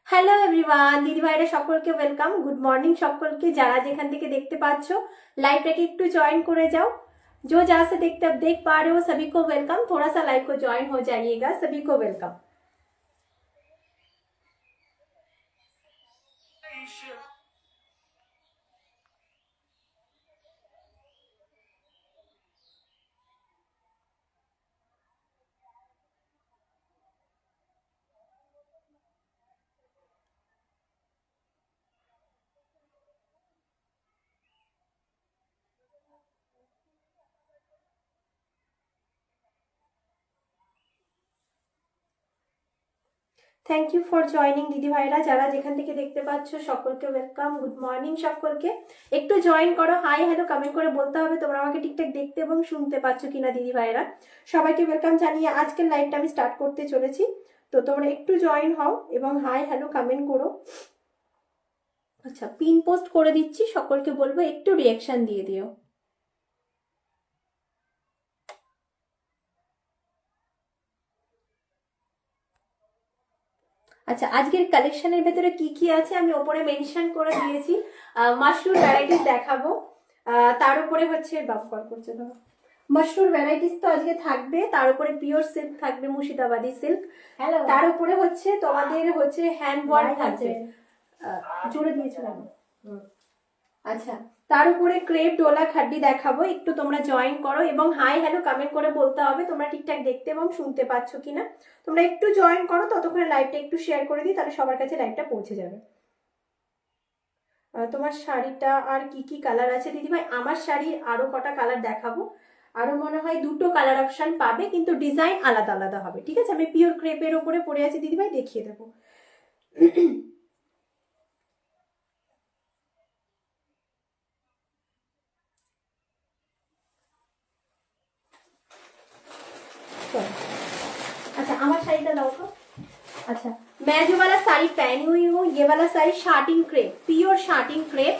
Hello everyone, দিদি ভাইরা সকলকে ওয়েলকাম। গুড মর্নিং সকলকে। যারা যেখান থেকে দেখতে পাচ্ছ लाइव একটু জয়েন করে যাও। जो जहाँ से देखते देख पा रहे हो सभी को वेलकम। थोड़ा सा लाइव को ज्वाइन हो जाइएगा, सभी को welcome. Thank you for joining দিদি ভাইরা। যারা যেখান থেকে দেখতে পাচ্ছ সকলকে ওয়েলকাম। গুড মর্নিং সকলকে। একটু জয়েন করো, হাই হ্যালো কমেন্ট করে বলতে হবে তোমরা আমাকে ঠিকঠাক দেখতে এবং শুনতে পাচ্ছ কিনা দিদি ভাইরা। সবাইকে ওয়েলকাম জানিয়ে আজকের লাইভটা আমি স্টার্ট করতে চলেছি। তো তোমরা একটু জয়েন হও এবং হাই হ্যালো কমেন্ট করো। আচ্ছা, পিন পোস্ট করে দিচ্ছি, সকলকে বলবো একটু রিয়াকশন দিয়ে দিও। আচ্ছা, আজকের কালেকশনের ভেতরে কি কি আছে আমি ওপরে মেনশন করে দিয়েছি। মাশরুম ভ্যারাইটিস দেখাবো, তার উপরে হচ্ছে বাপ কল করছে ধরো। মাশরুম ভ্যারাইটিস তো আজকে থাকবে, তার উপরে পিওর সিল্ক থাকবে, মুর্শিদাবাদী সিল্ক। তার উপরে হচ্ছে তোমাদের হচ্ছে হ্যান্ড ওয়ার্ক থাকবে। জোরে দিয়েছিলাম। আচ্ছা, তার উপরে ক্রেপ ডোলা খাড্ডি দেখাবো। একটু তোমরা জয়েন করো এবং হাই হ্যালো কমেন্ট করে বলতে হবে তোমরা ঠিকঠাক দেখতে এবং শুনতে পাচ্ছ কিনা। তোমরা একটু জয়েন করো, ততক্ষণে লাইভটা একটু শেয়ার করে দিই, তাহলে সবার কাছে লাইভটা পৌঁছে যাবে। তোমার শাড়িটা আর কি কি কালার আছে দিদিভাই? আমার শাড়ির আরো কটা কালার দেখাবো, আরো মনে হয় দুটো কালার অপশন পাবে, কিন্তু ডিজাইন আলাদা আলাদা হবে। ঠিক আছে, আমি পিওর ক্রেপের ওপরে পরে আছি দিদিভাই, দেখিয়ে দেবো। अच्छा, আমার শাড়িটা দাও তো। अच्छा, मैं जो वाला साड़ी पहनी हुई हूँ, ये वाला sari shirting crepe, pure shirting crepe.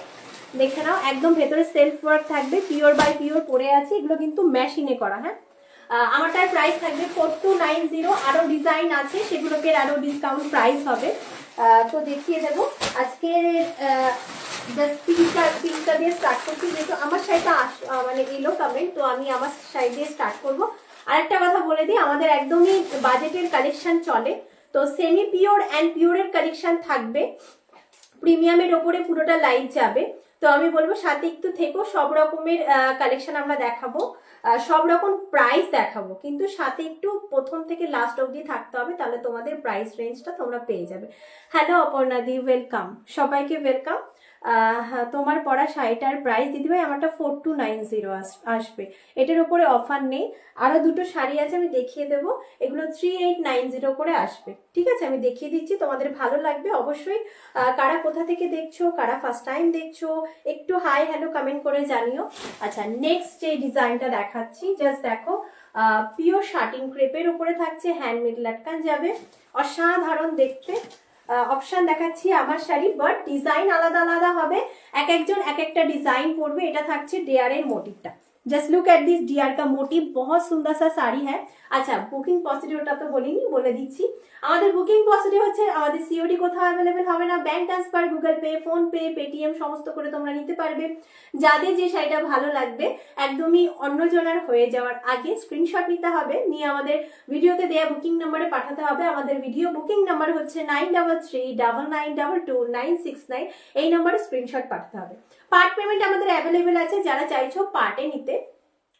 দেখে নাও, একদম ভেতরে সেলফ ওয়ার্ক থাকবে, পিওর বাই পিওর পরে আছে। এগুলো কিন্তু মেশিনে করা। হ্যাঁ, আমারটার প্রাইস থাকবে 4290। আরো ডিজাইন আছে, সেগুলোকে আরো ডিসকাউন্ট প্রাইস হবে। তো দেখিয়ে দেবো আজকে। জাস্ট পিঙ্কটা দিয়ে স্টার্ট করছি, যেহেতু আমার শাড়িটা মানে এলো কমেন্ট, তো আমি আমার শাড়ি দিয়ে স্টার্ট করবো। আরেকটা কথা বলে দিই, আমাদের একদমই বাজেটের কালেকশন চলে, তো সেমি পিওর অ্যান্ড পিওরের কালেকশন থাকবে। প্রিমিয়ামের ওপরে পুরোটা লাইট যাবে। তো আমি বলবো সাথে একটু থেকো, সব রকমের কালেকশন আমরা দেখাবো, সব রকম প্রাইস দেখাবো, কিন্তু সাথে একটু প্রথম থেকে লাস্ট অবধি থাকতে হবে, তাহলে তোমাদের প্রাইস রেঞ্জটা তোমরা পেয়ে যাবে। হ্যালো অপর্ণা দি, ওয়েলকাম, সবাইকে ওয়েলকাম। তোমার পরা শাড়িটার প্রাইস দিদিভাই আমারটা 4290 আসবে। এটার উপরে অফার নেই। আরো দুটো শাড়ি আছে, আমি দেখিয়ে দেবো। এগুলো 3890 করে আসবে। ঠিক আছে, আমি দেখিয়ে দিচ্ছি, তোমাদের ভালো লাগবে অবশ্যই। কারা কোথা থেকে দেখছো, কারা ফার্স্ট টাইম দেখছো, একটু হাই হ্যালো কমেন্ট করে জানিও। আচ্ছা, নেক্সট যে ডিজাইনটা দেখাচ্ছি, জাস্ট দেখো, পিওর শার্টিং ক্রেপের উপরে থাকছে, হ্যান্ডমেড লাটকান যাবে, অসাধারণ দেখতে। অপশন দেখাচ্ছি আমার শাড়ি, বাট ডিজাইন আলাদা আলাদা হবে, এক একজন এক একটা ডিজাইন পরবে। এটা থাকছে ডিয়ারের মোটিভটা। Just look at this dear का मोटिव, बहुत सुंदर सा साड़ी है। আচ্ছা, বুকিং প্রসিডিওরটা তো বলিনি, বলে দিচ্ছি। আমাদের বুকিং প্রসিডিওর হচ্ছে, আমাদের সিওডি কোথাও অ্যাভেলেবেল হবে না, bank transfer, Google pay, phone pay, Paytm সমস্ত করে তোমরা নিতে পারবে। যাদের যে শাড়িটা ভালো লাগবে, একদমই অন্যজনের হয়ে যাওয়ার আগে স্ক্রিনশট নিতে হবে, নিয়ে আমাদের ভিডিওতে দেওয়া বুকিং নাম্বারে পাঠাতে হবে। আমাদের ভিডিও বুকিং নাম্বার হচ্ছে 9339929669। এই নাম্বারে স্ক্রিনশট পাঠাতে হবে। পার্ট পেমেন্ট আমাদের অ্যাভেলেবেল আছে, যারা চাইছো পার্টে নিতে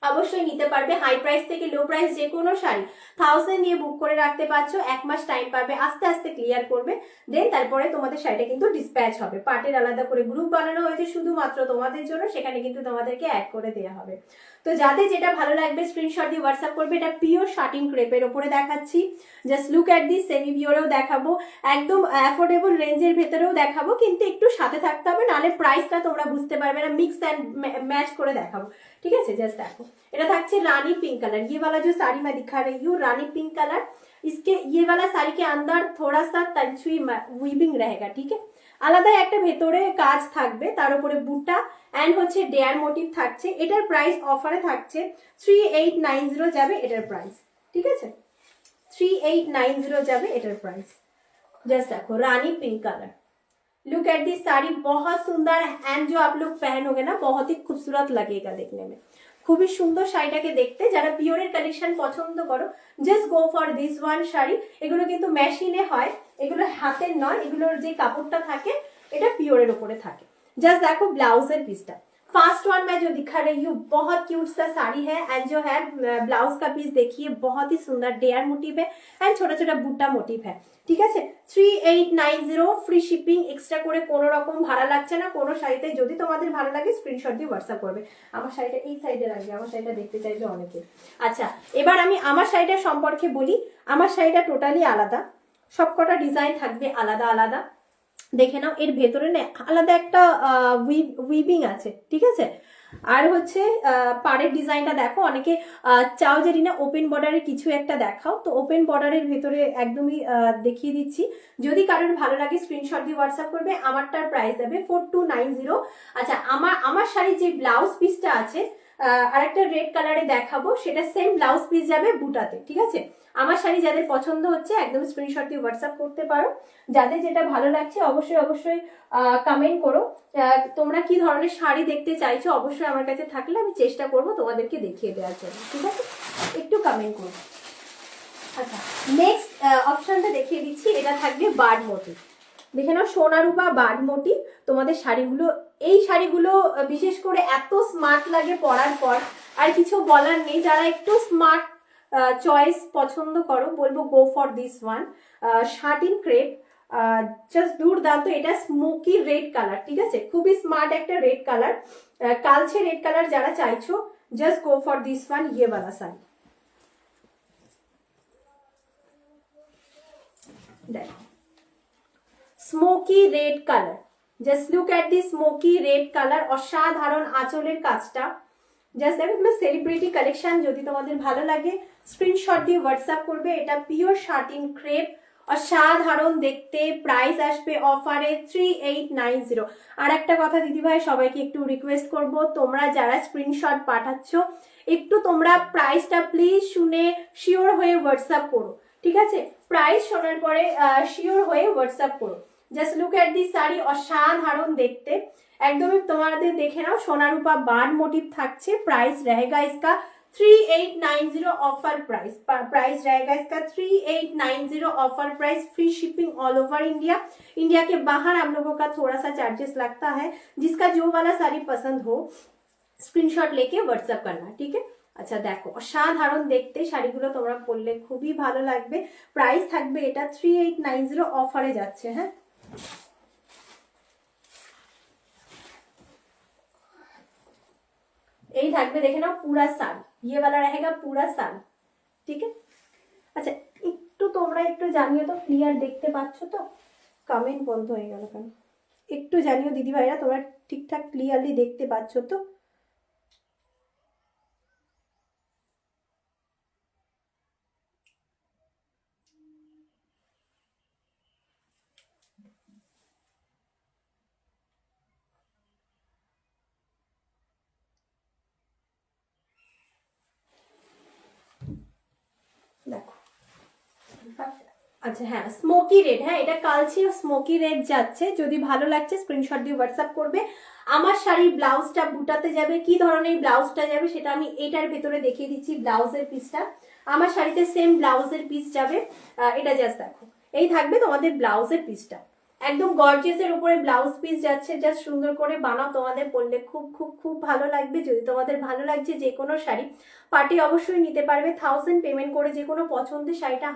অবশ্যই নিতে পারবে। হাই প্রাইস থেকে লো প্রাইস যে কোনো শাড়ি 1000 নিয়ে বুক করে রাখতে পারছো, 1 মাস টাইম পাবে, আস্তে আস্তে ক্লিয়ার করবে, দেন তারপরে তোমাদের শাড়িটা কিন্তু ডিসপ্যাচ হবে। পার্টের আলাদা করে গ্রুপ বানানো হয়েছে শুধুমাত্র তোমাদের জন্য, সেখানে কিন্তু তোমাদেরকে অ্যাড করে দেওয়া হবে। তো যাদের যেটা ভালো লাগবে স্ক্রিনশট দিয়ে হোয়াটসঅ্যাপ করবে। এটা পিওর শার্টিং ক্রেপের ওপরে দেখাচ্ছি, just look at this. Semi পিওরেও দেখাবো, একদম অ্যাফোর্ডেবল রেঞ্জের ভেতরেও দেখাবো, কিন্তু একটু সাথে থাকতে হবে, নাহলে প্রাইসটা তোমরা বুঝতে পারবে না। মিক্স অ্যান্ড ম্যাচ করে দেখাবো। ठीक है, जस्ट देखो, এটা থাকছে রানী পিঙ্ক कलर। ये वाला जो साड़ी मैं दिखा रही हूँ रानी पिंक कलर, इसके ये वाला साड़ी के अंदर थोड़ा सा तंचुई উইভিং रहेगा। ठीक है, আলাদা একটা ভেতরে কাজ থাকবে, তার উপরে বুটা এন্ড হচ্ছে ডেয়ার মোটিভ থাকছে। এটার প্রাইস অফারে থাকছে 3890 যাবে এটার প্রাইস। ঠিক আছে, 3890 যাবে এটার প্রাইস। जस्ट देखो रानी pink colour, look at this sari, बहुत सुंदर एंड जो आप लोग पहनोगे ना बहुत ही खूबसूरत लगेगा देखने में, খুবই সুন্দর শাড়িটাকে দেখতে। যারা পিওরের কালেকশন পছন্দ করো just go for this one sari. এগুলো কিন্তু মেশিনে হয়, এগুলো হাতের নয়, এগুলোর যে কাপড়টা থাকে এটা পিওরের উপরে থাকে। জাস্ট দেখো ব্লাউজের পিসটা, फर्स्ट वन मैं जो दिखा रही हूँ बहुत क्यूट सा साड़ी है एंड जो है ब्लाउज का पीस देखिए बहुत ही सुंदर डेयर मोटिव है एंड छोटा छोटा बुट्टा मोटिव है। ঠিক আছে 3890 ফ্রি শিপিং, এক্সট্রা করে কোনো রকম ভাড়া লাগছে না কোনো শাড়িতে। যদি তোমাদের ভালো লাগে স্ক্রিনশট দিয়ে হোয়াটসঅ্যাপ করবে। আমার শাড়িটা এই সাইডে লাগবে, আমার শাড়িটা দেখতে চাইবে অনেকে। আচ্ছা এবার আমি আমার শাড়িটার সম্পর্কে বলি। আমার শাড়িটা টোটালি আলাদা, সবকটা ডিজাইন থাকবে আলাদা আলাদা। দেখে নাও এর ভেতরে না আলাদা একটা উইভিং আছে, ঠিক আছে। আর হচ্ছে পাড়ের ডিজাইনটা দেখো, অনেকে চাও যে রিনা ওপেন বর্ডারের কিছু একটা দেখাও, তো ওপেন বর্ডারের ভেতরে একদমই দেখিয়ে দিচ্ছি। যদি কারোর ভালো লাগে স্ক্রিনশট দিয়ে হোয়াটসঅ্যাপ করবে। আমারটার প্রাইস যাবে 4290। আচ্ছা আমার শাড়ির যে ব্লাউজ পিসটা আছে আর একটা রেড কালারে দেখাবো, সেটা সেম ব্লাউজ পিস যাবে বুটাতে, ঠিক আছে। আমার শাড়ি যাদের পছন্দ হচ্ছে একদম স্ক্রিনশট দিয়ে হোয়াটসঅ্যাপ করতে পারো। যাদের যেটা ভালো লাগছে অবশ্যই অবশ্যই কমেন্ট করো তোমরা কি ধরনের শাড়ি দেখতে চাইছো। অবশ্যই আমার কাছে থাকলে আমি চেষ্টা করব তোমাদেরকে দেখিয়ে দেওয়ার জন্য, ঠিক আছে। একটু কমেন্ট করো। আচ্ছা নেক্সট অপশনটা দেখিয়ে দিচ্ছি, এটা থাকবে বার্ড মোটিভ। দেখে নাও সোনারূপা বার্ড মোটিভ। তোমাদের শাড়িগুলো, এই শাড়িগুলো বিশেষ করে এত স্মার্ট লাগে পরার পর আর কিছু বলার নেই। যারা একটু স্মার্ট চয়েস পছন্দ করো বলবো গো for this one. Satin crepe, just দুর্দান্ত। এটা স্মোকি রেড কালার, ঠিক আছে, খুবই স্মার্ট একটা রেড কালার, কালচে রেড কালার যারা চাইছো just go for this one. ইয়ে वाला শাড়ি দেখো smoky red colour, just look এট দি স্মোকি রেড কালার। অসাধারণ আঁচলের কাজটা, জাস্ট দেখো সেলিব্রিটি কালেকশন। যদি তোমাদের ভালো লাগে স্ক্রিনশট দিয়ে হোয়াটসঅ্যাপ করবে। এটা পিওর শার্টিন ক্রেপ, অসাধারণ দেখতে। প্রাইস আসবে অফারে 3890। আর একটা কথা দিদিভাই সবাইকে একটু রিকোয়েস্ট করব, তোমরা যারা স্ক্রিনশট পাঠাচ্ছ একটু তোমরা প্রাইসটা প্লিজ শুনে শিওর হয়ে হোয়াটসঅ্যাপ করো, ঠিক আছে। প্রাইস শোনার পরে শিওর হয়ে হোয়াটসঅ্যাপ করো। Just look at this sari, অসাধারণ দেখতে একদমই। তোমাদের দেখে নাও সোনারূপা বার্ড মোটিভ থাকছে। प्राइस रहेगा इसका 3890 ऑफर प्राइस। प्राइस रहेगा इसका 3890 offer price. Free shipping all over India. India के बाहर हम लोगों का थोड़ा सा चार्जेस लगता है। जिसका जो वाला साड़ी पसंद हो स्क्रीनशॉट लेके व्हाट्सएप करना, ठीक है। আচ্ছা দেখো অসাধারণ দেখতে শাড়িগুলো, তোমরা পরলে খুবই ভালো লাগবে। প্রাইস থাকবে এটা 3890 অফারে যাচ্ছে। হ্যাঁ यही থাকবে দেখে নাও পুরা শাড়ি। ये वाला रहेगा पूरा শাড়ি, ঠিক আছে। আচ্ছা একটু তোমরা একটু জানিও তো ক্লিয়ার দেখতে পাচ্ছ তো? কমেন্ট বন্ধ হয়ে গেল কেন? একটু জানিও দিদি ভাইরা তোমরা ঠিকঠাক ক্লিয়ারলি দেখতে পাচ্ছ তো? দেখো আচ্ছা হ্যাঁ স্মোকি রেড, হ্যাঁ এটা কালচে স্মোকি রেড যাচ্ছে। যদি ভালো লাগছে স্ক্রিনশট দিয়ে হোয়াটসঅ্যাপ করবে। আমার শাড়ির ব্লাউজটা বুটাতে যাবে, কি ধরনের ব্লাউজটা যাবে সেটা আমি এটার ভেতরে দেখিয়ে দিচ্ছি। ব্লাউজের পিসটা আমার শাড়িতে সেম ব্লাউজের পিস যাবে। এটা জাস্ট দেখো এই থাকবে তোমাদের ব্লাউজের পিসটা, একদম গর্জিয়াসের উপরে ব্লাউজ পিস যাচ্ছে। জাস্ট সুন্দর করে বানাও, তোমাদের পরলে খুব খুব খুব ভালো লাগবে। যদি তোমাদের ভালো লাগছে যে কোনো শাড়ি পার্টি অবশ্যই নিতে পারবে। 1000 পেমেন্ট করে যে কোনো পছন্দের শাড়িটা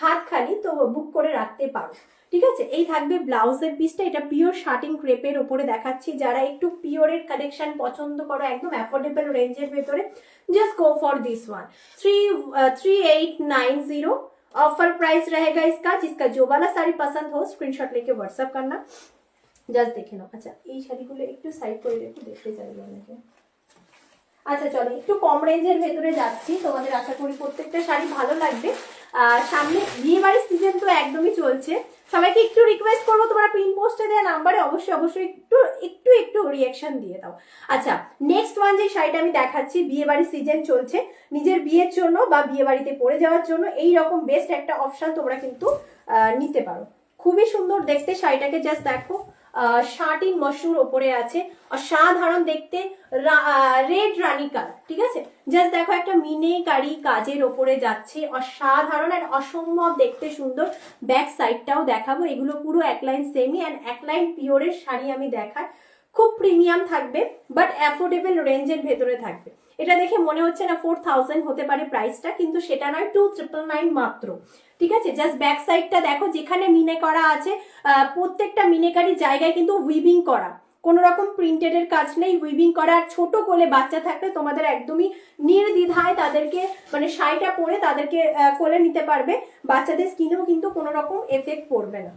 হাত খালি তো বুক করে রাখতে পারো, ঠিক আছে। এই থাকবে ব্লাউজের পিসটা। এটা পিওর শার্টিং ক্রেপের উপরে দেখাচ্ছি। যারা একটু পিওরের কালেকশন পছন্দ করো একদম অ্যাফোর্ডেবল রেঞ্জের ভেতরে just go for this one. 3890 offer price रहेगा इसका। जिसका जो वाला साड़ी पसंद हो स्क्रीनशॉट लेके व्हाट्सएप करना। জাস্ট দেখে নাও। আচ্ছা এই শাড়িগুলো একটু সাইড করে রেখে দেখতে চাইবে অনেকে। আচ্ছা চলো একটু কম রেঞ্জের ভেতরে যাচ্ছি, তোমাদের আশা করি প্রত্যেকটা শাড়ি ভালো লাগবে। সামনে বিয়ে বাড়ির সিজন তো একদমই চলছে, সবাইকে একটু রিকোয়েস্ট করবো তোমরা পিন পোস্টে দেওয়া নাম্বারে অবশ্যই অবশ্যই একটু রিয়াকশন দিয়ে দাও। আচ্ছা নেক্সট ওয়ান যে শাড়িটা আমি দেখাচ্ছি, বিয়ে বাড়ির সিজন চলছে, নিজের বিয়ের জন্য বা বিয়ে বাড়িতে পরে যাওয়ার জন্য এই রকম বেস্ট একটা অপশন তোমরা কিন্তু নিতে পারো। খুবই সুন্দর দেখতে শাড়িটাকে, জাস্ট দেখো শার্টিন মশরুর ওপরে আছে, অসাধারণ দেখতে, রেড রানী কালার, ঠিক আছে। জাস্ট দেখো একটা মিনেকারি কাজের ওপরে যাচ্ছে, অসাধারণ আর অসম্ভব দেখতে সুন্দর। ব্যাক সাইডটাও দেখাবো, এগুলো পুরো এক লাইন সেমি অ্যান্ড এক লাইন পিওরের শাড়ি আমি দেখাই। খুব প্রিমিয়াম থাকবে বাট অ্যাফোর্ডেবল রেঞ্জের ভেতরে থাকবে। এটা দেখে মনে হচ্ছে না 4000 হতে পারে প্রাইসটা, কিন্তু সেটা নয়, 2999 মাত্র, ঠিক আছে। জাস্ট ব্যাক সাইডটা দেখো, যেখানে মিনে করা আছে প্রত্যেকটা মিনেকারি জায়গায় কিন্তু উইভিং করা, কোনো রকম প্রিন্টেড এর কাজ নেই, উইভিং করা। আর ছোট কোলে বাচ্চা থাকলে তোমাদের একদমই নির্দ্বিধায় তাদেরকে মানে শাড়িটা পরে তাদেরকে কোলে নিতে পারবে, বাচ্চাদের স্কিনেও কিন্তু কোনো রকম এফেক্ট পড়বে না,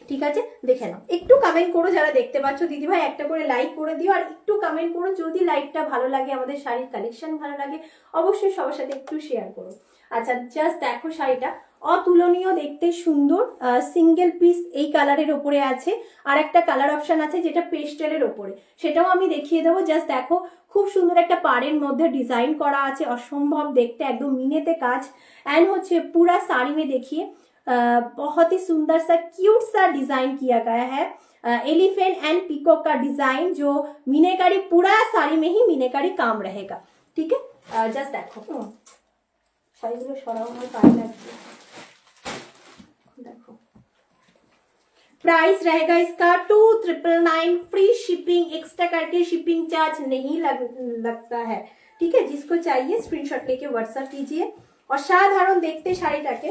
ঠিক আছে। দেখে নাও, একটু কমেন্ট করো যারা দেখতে পাচ্ছ, দিদিভাই একটা করে লাইক করে দিও, আর একটু কমেন্ট করো যদি লাইকটা ভালো লাগে, আমাদের শাড়ির কালেকশন ভালো লাগে, অবশ্যই সবার সাথে একটু শেয়ার করো। আচ্ছা জাস্ট দেখো শাড়িটা অতুলনীয় দেখতে সুন্দর, সিঙ্গেল পিস এই কালারের ওপরে আছে, আর একটা কালার অপশন আছে যেটা পেস্টেলের ওপরে, সেটাও আমি দেখিয়ে দেবো। জাস্ট দেখো খুব সুন্দর একটা পাড়ের মধ্যে ডিজাইন করা আছে, অসম্ভব দেখতে, একদম মিনেতে কাজ। एंड হচ্ছে पूरा साड़ी में देखिए बहुत ही सुंदर सा क्यूट सा डिजाइन किया गया है, एलिफेंट एंड पीकॉक का डिजाइन, जो मीनेकारी पूरा साड़ी में ही मीनेकारी काम रहेगा, ठीक है। जस्ट देखो শাড়িগুলো সরাও, আমার পায়ে লাগছে। देखो प्राइस रहेगा इसका 2999, फ्री शिपिंग, एक्स्ट्रा करके शिपिंग चार्ज नहीं लगता है, ठीक है। जिसको चाहिए स्क्रीनशॉट लेके व्हाट्सएप कीजिए। और সাধারণ দেখতে শাড়িটাকে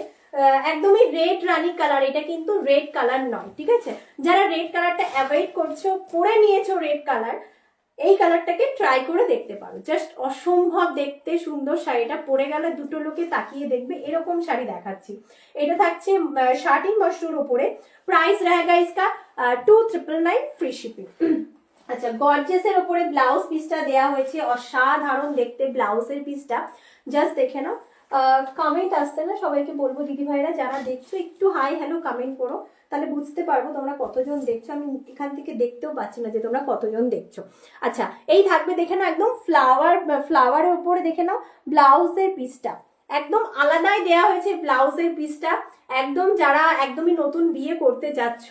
একদমই রেড রানী কালার, এটা কিন্তু রেড কালার নয়, ঠিক আছে। যারা রেড কালারটা অ্যাভয়েড করছো, পরে নিয়েছো রেড কালার, এই কালারটাকে ট্রাই করে দেখতে পারো। জাস্ট অসম্ভব দেখতে সুন্দর শাড়িটা, পরে গেলে দুটো লোকে তাকিয়ে দেখবে, এরকম শাড়ি দেখাচ্ছি। এটা থাকছে শার্টিং মশরুর উপরে, প্রাইস रहेगा इसका 2999 ফ্রি শিপিং। আচ্ছা গর্জিয়াসের উপরে ব্লাউজ পিসটা দেওয়া হয়েছে, অসাধারণ দেখতে ব্লাউজের পিসটা, জাস্ট দেখে নাও। কমেন্ট আসছে না, সবাইকে বলবো দিদি ভাইরা যারা দেখছো একটু হাই হ্যালো কমেন্ট করো, তাহলে বুঝতে পারবো তোমরা কতজন দেখছো। আমি এখান থেকে দেখতেও পাচ্ছি না যে তোমরা কতজন দেখছো। আচ্ছা এই থাকবে দেখে নাও, একদম ফ্লাওয়ারের উপরে দেখে নাও ব্লাউজের পিসটা, একদম আলাদাই দেয়া হয়েছে ব্লাউজের পিসটা। একদম যারা একদমই নতুন বিয়ে করতে যাচ্ছ,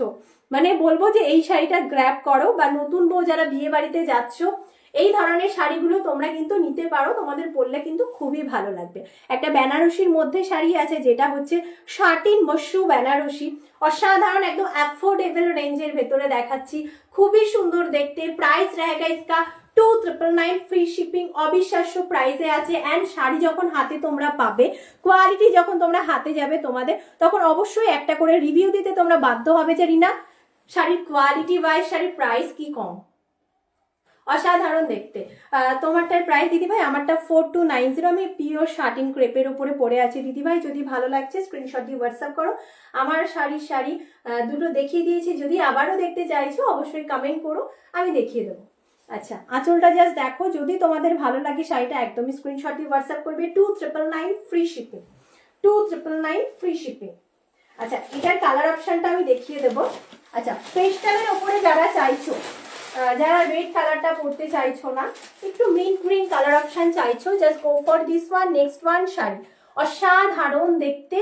মানে বলবো যে এই শাড়িটা গ্র্যাব করো, বা নতুন বউ যারা বিয়ে বাড়িতে যাচ্ছ, এই ধরনের শাড়িগুলো তোমরা কিন্তু নিতে পারো, তোমাদের পরলে কিন্তু খুবই ভালো লাগবে। একটা বেনারসির মধ্যে শাড়ি আছে যেটা হচ্ছে শার্টিন মশরু বেনারসি, অসাধারণ একদম অ্যাফোর্ডেবল রেঞ্জের ভেতরে দেখাচ্ছি, খুবই সুন্দর দেখতে। প্রাইস रहेगा इसका 2999 ফ্রি শিপিং, অবিশ্বাস্য প্রাইসে আছে। অ্যান্ড শাড়ি যখন হাতে তোমরা পাবে, কোয়ালিটি যখন তোমরা হাতে যাবে তোমাদের, তখন অবশ্যই একটা করে রিভিউ দিতে তোমরা বাধ্য হবে যে রিনা শাড়ির কোয়ালিটি ওয়াইজ শাড়ির প্রাইস কি কম। অসাধারণ দেখতে। তোমারটার প্রাইস দিদিভাই, আমারটা 4290, আমি পিওর শার্টিন ক্রেপের উপরে পরে আছি দিদিভাই। যদি ভালো লাগছে স্ক্রিনশট দিয়ে হোয়াটসঅ্যাপ করো। আমার শাড়ি দুটো দেখিয়ে দিয়েছি, যদি আবারও দেখতে চাইছো অবশ্যই কমেন্ট করো, আমি দেখিয়ে দেবো। আচ্ছা আঁচলটা জাস্ট দেখো, যদি তোমাদের ভালো লাগে শাড়িটা একদমই স্ক্রিনশট দিয়ে হোয়াটসঅ্যাপ করবে। 2999 ফ্রি শিপিং, 2999 ফ্রি শিপিং। আচ্ছা এটার কালার অপশনটা আমি দেখিয়ে দেবো। আচ্ছা পেস্টালের ওপরে যারা চাইছো, যারা রেড কালারটা পরতে চাইছো না, একটু মিন্ট গ্রিন কালার অপশন চাইছো, just go for this one. Next one sari অসাধারণ দেখতে,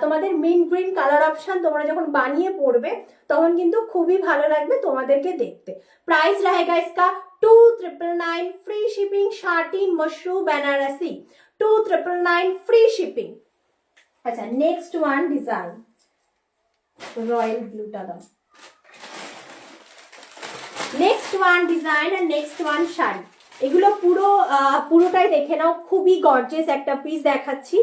তোমাদের মিন্ট গ্রিন কালার অপশন তোমরা যখন বানিয়ে পরবে তখন কিন্তু খুবই ভালো লাগবে তোমাদেরকে দেখতে। প্রাইস रहेगा इसका 2999 free shipping, shirting mashru Banarasi, 2999 free shipping. আচ্ছা নেক্সট ওয়ান ডিজাইন রয়্যাল ব্লুটা দাও। নেক্সট ওয়ান ডিজাইন আর নেক্সট ওয়ান শাড়ি, এগুলো পুরোটাই দেখে নাও, খুবই গর্জিয়াস একটা পিস দেখাচ্ছি।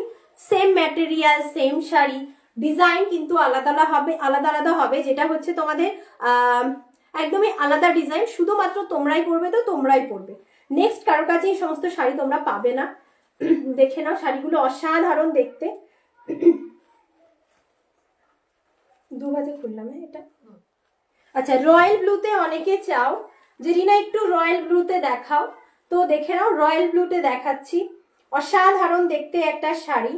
Same material same sari, design কিন্তু আলাদা আলাদা হবে, যেটা হচ্ছে তোমাদের একদমই আলাদা ডিজাইন, শুধুমাত্র তোমরাই পরবে তো তোমরাই পরবে, নেক্সট কারোর কাছে এই সমস্ত শাড়ি তোমরা পাবে না। দেখে নাও শাড়িগুলো অসাধারণ দেখতে। দুভাবে খুললাম এটা। আচ্ছা রয়্যাল ব্লুতে অনেকে চাও যে রিনা একটু রয়্যাল ব্লুতে দেখাও, তো দেখে নাও রয়্যাল ব্লুতে দেখাচ্ছি, অসাধারণ দেখতে একটা শাড়ি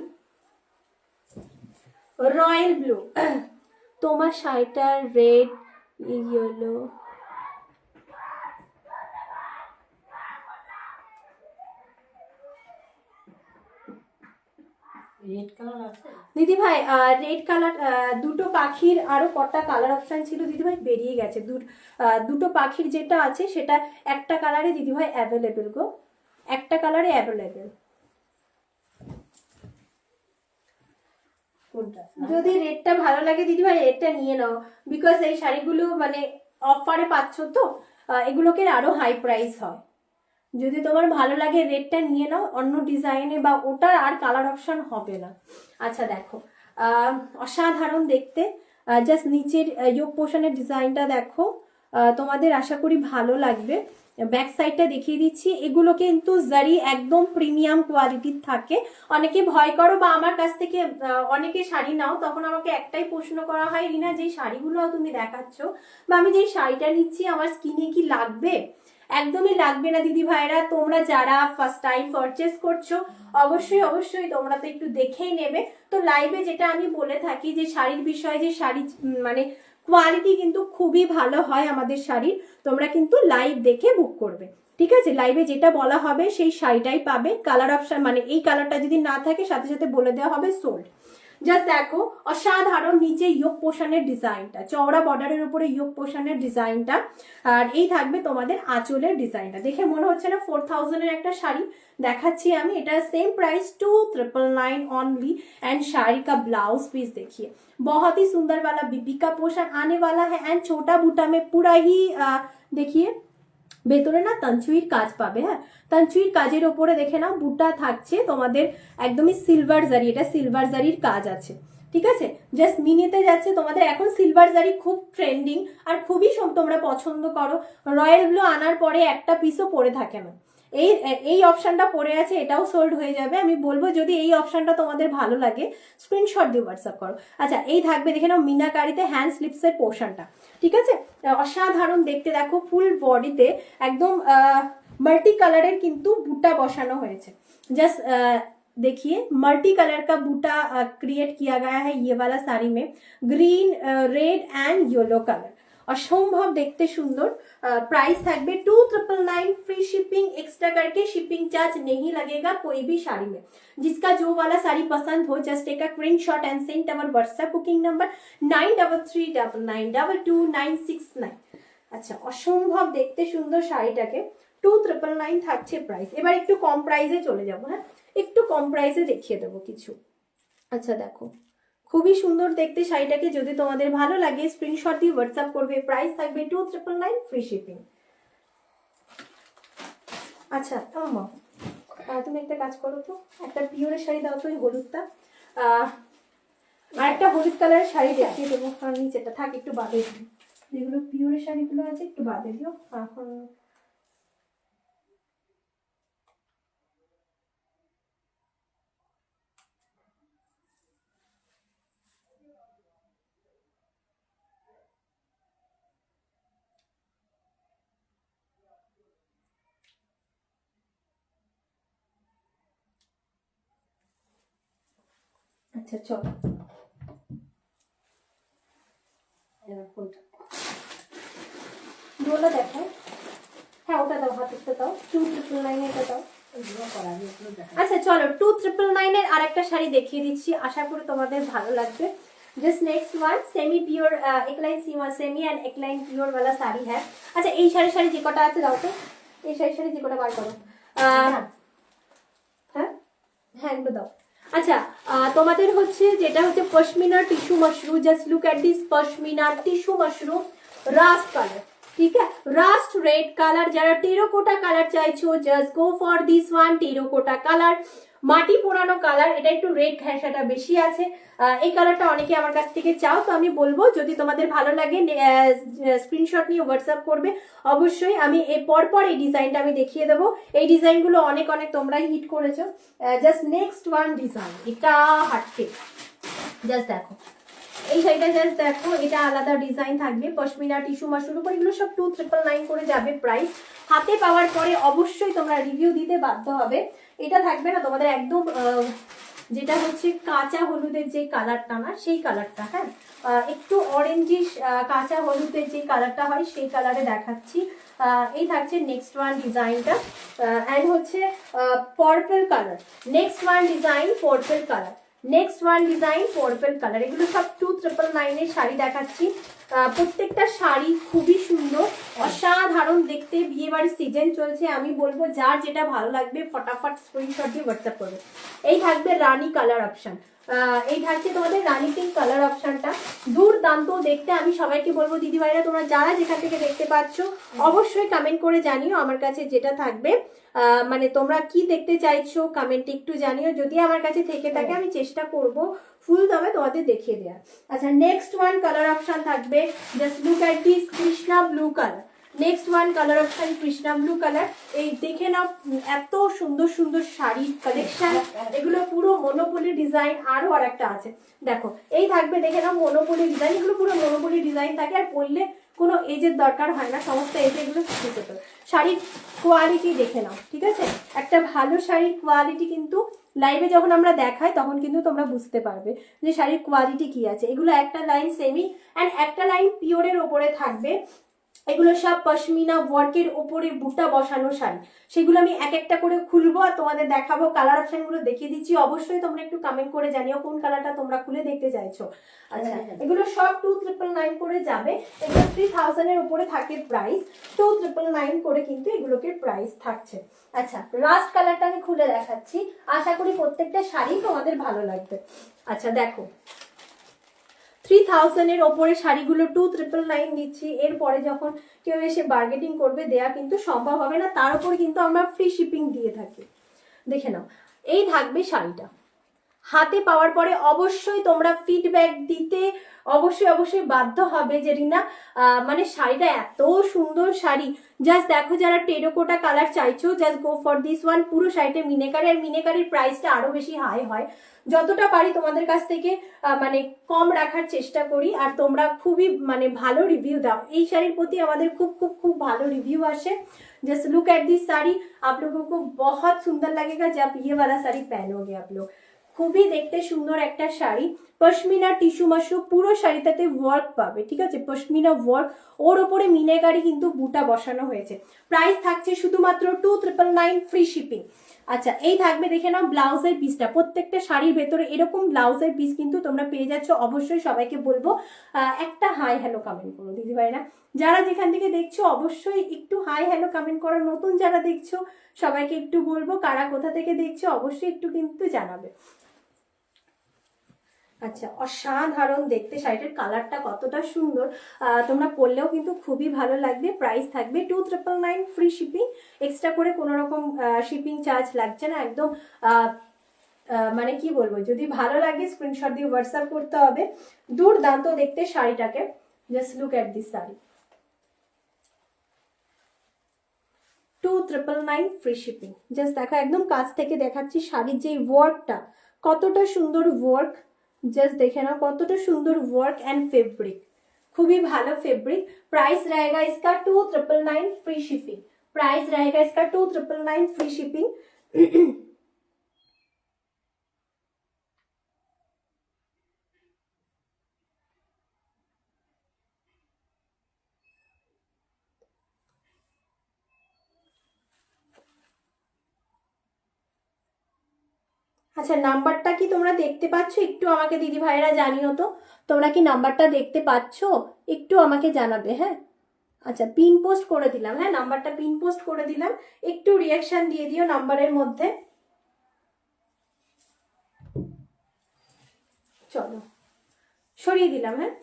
রয়্যাল ব্লু। তোমার শাড়িটার রেড ইয়েলো, রেড কালার আছে দিদি ভাই। রেড কালার দুটো পাখির আরো কটা কালার অপশন ছিল দিদি ভাই, বেরিয়ে গেছে। দুটো পাখির যেটা আছে সেটা একটা কালারে দিদি ভাই অ্যাভেলেবেল গো, একটা কালারে অ্যাভেলেবেল। কোনটা? যদি রেটটা ভালো লাগে দিদি ভাই রেটটা নিয়ে নাও, বিকজ এই শাড়িগুলো মানে অফারে পাচ্ছ তো, এগুলোকে আরো হাই প্রাইস হয়। যদি তোমার ভালো লাগে রেটটা নিয়ে নাও, অন্য ডিজাইনে বা ওটার আর কালার অপশন হবে না। আচ্ছা দেখো, অসাধারণ দেখতে, জাস্ট নিচের যোগ পোর্শনের ডিজাইনটা দেখো, তোমাদের আশা করি ভালো লাগবে। ব্যাক সাইডটা দেখিয়ে দিচ্ছি, এগুলো কিন্তু জারি একদম প্রিমিয়াম কোয়ালিটির থাকে। অনেকে ভয় করো বা আমার কাছ থেকে অনেকে শাড়ি নাও, তখন আমাকে একটাই প্রশ্ন করা হয়, রিনা যে শাড়িগুলো তুমি দেখাচ্ছ বা আমি যেই শাড়িটা নিচ্ছি আমার স্কিনে কি লাগবে? একদমই লাগবে না দিদি ভাইরা। তোমরা যারা ফার্স্ট টাইম পারচেস করছো অবশ্যই অবশ্যই তোমরা তো একটু দেখেই নেবে। তো লাইভে যেটা আমি বলে থাকি যে শাড়ির বিষয়ে, যে শাড়ি মানে কোয়ালিটি কিন্তু খুবই ভালো হয় আমাদের শাড়ির, তোমরা কিন্তু লাইভ দেখে বুক করবে, ঠিক আছে? লাইভে যেটা বলা হবে সেই শাড়িটাই পাবে। কালার অপশন মানে এই কালারটা যদি না থাকে সাথে সাথে বলে দেওয়া হবে সোল্ড। জাস্ট দেখো অসাধারণ, নিচে ইয়োগ পোর্শনের ডিজাইনটা, চওড়া বর্ডারের উপরে ইয়োগ পোর্শনের ডিজাইনটা, আর এই থাকবে তোমাদের আঁচলের ডিজাইনটা। দেখে মনে হচ্ছে না 4000 এর একটা শাড়ি দেখাচ্ছি আমি? এটা same price 2999 only. And sari का ब्लाउज पीस देखिए, बहुत ही सुंदर वाला बीबी का पोर्शन आने वाला है। एंड छोटा बूटा में पूरा ही देखिए ভেতরে না তানচুইর কাজ পাবে। হ্যাঁ, তানচুইর কাজের ওপরে দেখে নাও বুটা থাকছে তোমাদের একদমই সিলভার জারি, এটা সিলভার জারির কাজ আছে, ঠিক আছে? জাস্ট মিনিতে যাচ্ছে তোমাদের। এখন সিলভার জারি খুব ট্রেন্ডিং আর খুবই তোমরা পছন্দ করো। রয়্যাল ব্লু আনার পরে একটা পিসও পরে থাকে না। এই অপশনটা পড়ে আছে, এটাও সোল্ড হয়ে যাবে। আমি বলবো যদি এই অপশনটা তোমাদের ভালো লাগে স্ক্রিনশট দিয়ে হোয়াটসঅ্যাপ করো। আচ্ছা, এই থাকবে দেখে নাও মিনাকারিতে হ্যান্ড স্লিপসের পোর্শনটা, ঠিক আছে? অসাধারণ দেখতে, দেখো ফুল বডিতে একদম মাল্টি কালারের কিন্তু বুটা বসানো হয়েছে। জাস্ট देखिए मल्टी कलर का बूटा क्रिएट किया गया है ये वाला साड़ी में, green red and yellow colour. असंभव देखते सुंदर। प्राइस থাকবে 2999, फ्री शिपिंग एक्स्ट्रा करके शिपिंग चार्ज नहीं लगेगा कोई भी साड़ी में। जिसका जो वाला साड़ी पसंद हो just take a screenshot and send our WhatsApp booking number 9339929969। আচ্ছা, অসম্ভব দেখতে সুন্দর শাড়িটাকে 2999 থাকছে প্রাইস। এবার একটু কম প্রাইসে চলে যাবো। হ্যাঁ, একটু কম প্রাইসে দেখিয়ে দেবো কিছু। আচ্ছা দেখো, খুবই সুন্দর দেখতে শাড়িটাকে, যদি তোমাদের ভালো লাগে স্ক্রিনশট দিয়ে হোয়াটসঅ্যাপ করবে। প্রাইস থাকবে 2999, ফ্রি শিপিং। আচ্ছা মা, তুমি একটা কাজ করো তো, একটা পিওরের শাড়ি দাও তো, ওই হলুদটা। আর একটা হলুদ কালারের শাড়ি দেখিয়ে দেবো, কারণ নিচেটা থাক একটু বাদে দিও, যেগুলো পিওরের শাড়িগুলো আছে একটু বাদে দিও এখন। আচ্ছা চলো, কোনটা? ডোলা দেখো। হ্যাঁ ওটা দাও, হাতেরটা দাও, 2999 এটা দাও। আচ্ছা চলো, 2999 এর আরেকটা শাড়ি দেখিয়ে দিচ্ছি, আশা করি তোমাদের ভালো লাগবে। Just next one semi pure एक लाइन सेमी एंड एक लाइन प्योर वाला साड़ी है। अच्छा এই শাড়ি যে কটা আছে দাও তো, এই শাড়ি যে কটা বার করো। হ্যাঁ হ্যাঁ এগুলো দাও। আচ্ছা তোমাদের হচ্ছে যেটা হচ্ছে pashmina tissue mushroom, just look at this pashmina tissue mushroom rust colour, ठीक है? Rust red colour. যারা টেরাকোটা কালার চাইছো just go for this one, terracotta colour, মাটি পোড়ানো কালার। এটা একটু রেড ঘেঁষাটা বেশি আছে, এই কালারটা অনেকে আমার কাছ থেকে চাও। তো আমি বলবো যদি তোমাদের ভালো লাগে স্ক্রিনশট নিয়ে হোয়াটসঅ্যাপ করবে অবশ্যই। আমি এই পরপর এই ডিজাইনটা আমি দেখিয়ে দেবো। এই ডিজাইনগুলো অনেক তোমরাই হিট করেছো। জাস্ট নেক্সট ওয়ান ডিজাইন, এটা হাটকে জাস্ট দেখো, এই শাড়িটা জাস্ট দেখো, এটা আলাদা ডিজাইন থাকবে, পশমিনা টিস্যু মাশরুম উপর, এগুলো সব 2999 করে যাবে প্রাইস। হাতে পাওয়ার পরে অবশ্যই তোমরা রিভিউ দিতে বাধ্য হবে। এটা থাকবে না তোমাদের একদম যেটা হচ্ছে কাঁচা হলুদের যে কালারটা না সেই কালারটা, হ্যাঁ একটু অরেঞ্জিশ কাঁচা হলুদের যে কালারটা হয় সেই কালারে দেখাচ্ছি। এই থাকছে নেক্সট ওয়ান ডিজাইনটা, অ্যান্ড হচ্ছে purple colour. Next one design purple colour, next one design purple colour, এগুলো সব 2999 এর শাড়ি দেখাচ্ছি। প্রত্যেকটা শাড়ি খুবই সুন্দর, অসাধারণ দেখতে। বিয়ে বাড়ির সিজন চলছে, আমি বলবো যার যেটা ভালো লাগবে ফটাফট স্ক্রিনশট দিয়ে হোয়াটসঅ্যাপ করবে। এই থাকবে রানী কালার অপশন, এই থাকছে তোমাদের রানী পিঙ্ক কালার অপশনটা, দুর্দান্ত দেখতে। আমি সবাইকে বলবো দিদিভাইরা তোমরা যারা যেখান থেকে দেখতে পাচ্ছ অবশ্যই কমেন্ট করে জানিও আমার কাছে যেটা থাকবে, মানে তোমরা কি দেখতে চাইছো কমেন্টে একটু জানিও। যদি আমার কাছে থেকে থাকে আমি চেষ্টা করব ফুল দামে তোমাদের দেখিয়ে দেওয়ার। আচ্ছা নেক্সট ওয়ান কালার অপশন থাকবে, just look at this Krishna blue colour. Next one colour option Krishna blue colour. এই দেখে নাও এত সুন্দর সুন্দর শাড়ির কালেকশন, এগুলো পুরো মনোপলি ডিজাইন। আরো আর একটা আছে দেখো, এই থাকবে দেখে নাও মনোপলি ডিজাইন, এগুলো পুরো মনোপলি ডিজাইন থাকে, আর পরলে কোনো এজের দরকার হয় না, সমস্ত এজে এগুলো ছোট ছোট। শাড়ির কোয়ালিটি দেখে নাও, ঠিক আছে? একটা ভালো শাড়ির কোয়ালিটি কিন্তু লাইভে যখন আমরা দেখাই তখন কিন্তু তোমরা বুঝতে পারবে যে শাড়ির কোয়ালিটি কি আছে। এগুলো একটা লাইন সেমি অ্যান্ড একটা লাইন পিওরের ওপরে থাকবে। এগুলো সব পশমিনা ওয়ার্কের ওপরে বুটা বসানো শাড়ি, সেগুলো আমি এক একটা করে খুলবো আর তোমাদের দেখাবো। কালার অপশনগুলো দেখিয়ে দিচ্ছি, অবশ্যই তোমরা একটু কমেন্ট করে জানিও কোন কালারটা তোমরা খুলে দেখতে চাইছো। আচ্ছা এগুলো সব 2999 করে যাবে, এগুলো 3000 এর উপরে থাকে প্রাইস, 2999 করে কিন্তু এগুলোকে প্রাইস থাকছে। আচ্ছা লাস্ট কালারটা আমি খুলে দেখাচ্ছি, আশা করি প্রত্যেকটা শাড়ি তোমাদের ভালো লাগবে। আচ্ছা দেখো 3000 এর ওপরে শাড়িগুলো 2999 দিচ্ছি, এরপরে যখন কেউ এসে বার্গেটিং করবে দেয়া কিন্তু সম্ভব হবে না, তার উপর কিন্তু আমরা ফ্রি শিপিং দিয়ে থাকি। দেখে নাও এই থাকবে শাড়িটা, হাতে পাওয়ার পরে অবশ্যই তোমরা ফিডব্যাক দিতে অবশ্যই বাধ্য হবে যে রিনা মানে শাড়িটা এত সুন্দর শাড়ি। জাস্ট দেখো যারা টেরাকোটা কালার চাইছো just go for this one. পুরো শাড়িটা মিনেকারি, আর মিনেকারির প্রাইসটা আরো বেশি হাই হয়। যতটা পারি তোমাদের কাছ থেকে মানে কম রাখার চেষ্টা করি, আর তোমরা খুবই মানে ভালো রিভিউ দাও। এই শাড়ির প্রতি আমাদের খুব খুব খুব ভালো রিव्यू আসে। Just look at this sari, आप लोगों को बहुत सुंदर लगेगा जब ये वाला साड़ी पहनोगे आप लोग। খুবই দেখতে সুন্দর একটা শাড়ি, পশমিনা টিস্যু মাশরুম পুরো শাড়িটাতে ওয়ার্ক পাবে, ঠিক আছে? পশমিনা ওয়ার্ক, ওর ওপরে মিনাকারি কিন্তু বুটা বসানো হয়েছে। প্রাইস থাকছে শুধুমাত্র 2999 ফ্রি শিপিং। আচ্ছা এই থাকবে দেখে নাও ব্লাউজের পিসটা, প্রত্যেকটা শাড়ির ভেতরে এরকম ব্লাউজের পিস কিন্তু তোমরা পেয়ে যাচ্ছ। অবশ্যই সবাইকে বলবো একটা হাই হ্যালো কমেন্ট করো দিদি ভাইরা, যারা যেখান থেকে দেখছো অবশ্যই একটু হাই হ্যালো কমেন্ট করো। নতুন যারা দেখছো সবাইকে একটু বলবো কারা কোথা থেকে দেখছো অবশ্যই একটু কিন্তু জানাবে। আচ্ছা অসাধারণ দেখতে, শাড়িটার কালারটা কতটা সুন্দর, তোমরা পরলেও কিন্তু খুবই ভালো লাগবে। প্রাইস থাকবে 2999 ফ্রি শিপিং, এক্সট্রা করে কোনো রকম শিপিং চার্জ লাগছে না। একদম মানে কি বলবো, যদি ভালো লাগে স্ক্রিনশট দিয়ে হোয়াটসঅ্যাপ করতে হবে। দুর্দান্ত দেখতে শাড়িটাকে, just look at this sari, 2999 free shipping. Just দেখো একদম কাছ থেকে দেখাচ্ছি শাড়ির যে ওয়ার্কটা, কতটা সুন্দর ওয়ার্ক, জাস্ট দেখে নাও কতটা সুন্দর ওয়ার্ক এন্ড ফেব্রিক, খুবই ভালো ফেব্রিক। प्राइस रहेगा इसका 2999 फ्री शिपिंग, प्राइस रहेगा इसका 2999 फ्री शिपिंग। আচ্ছা নাম্বারটা কি তোমরা দেখতে পাচ্ছ? একটু আমাকে দিদি ভাইরা জানিও তো, তোমরা কি নাম্বারটা দেখতে পাচ্ছ? একটু আমাকে জানাবে। হ্যাঁ আচ্ছা পিন পোস্ট করে দিলাম, হ্যাঁ নাম্বারটা পিন পোস্ট করে দিলাম, একটু রিয়াকশন দিয়ে দিও নাম্বারের মধ্যে। চলো সরিয়ে দিলাম। হ্যাঁ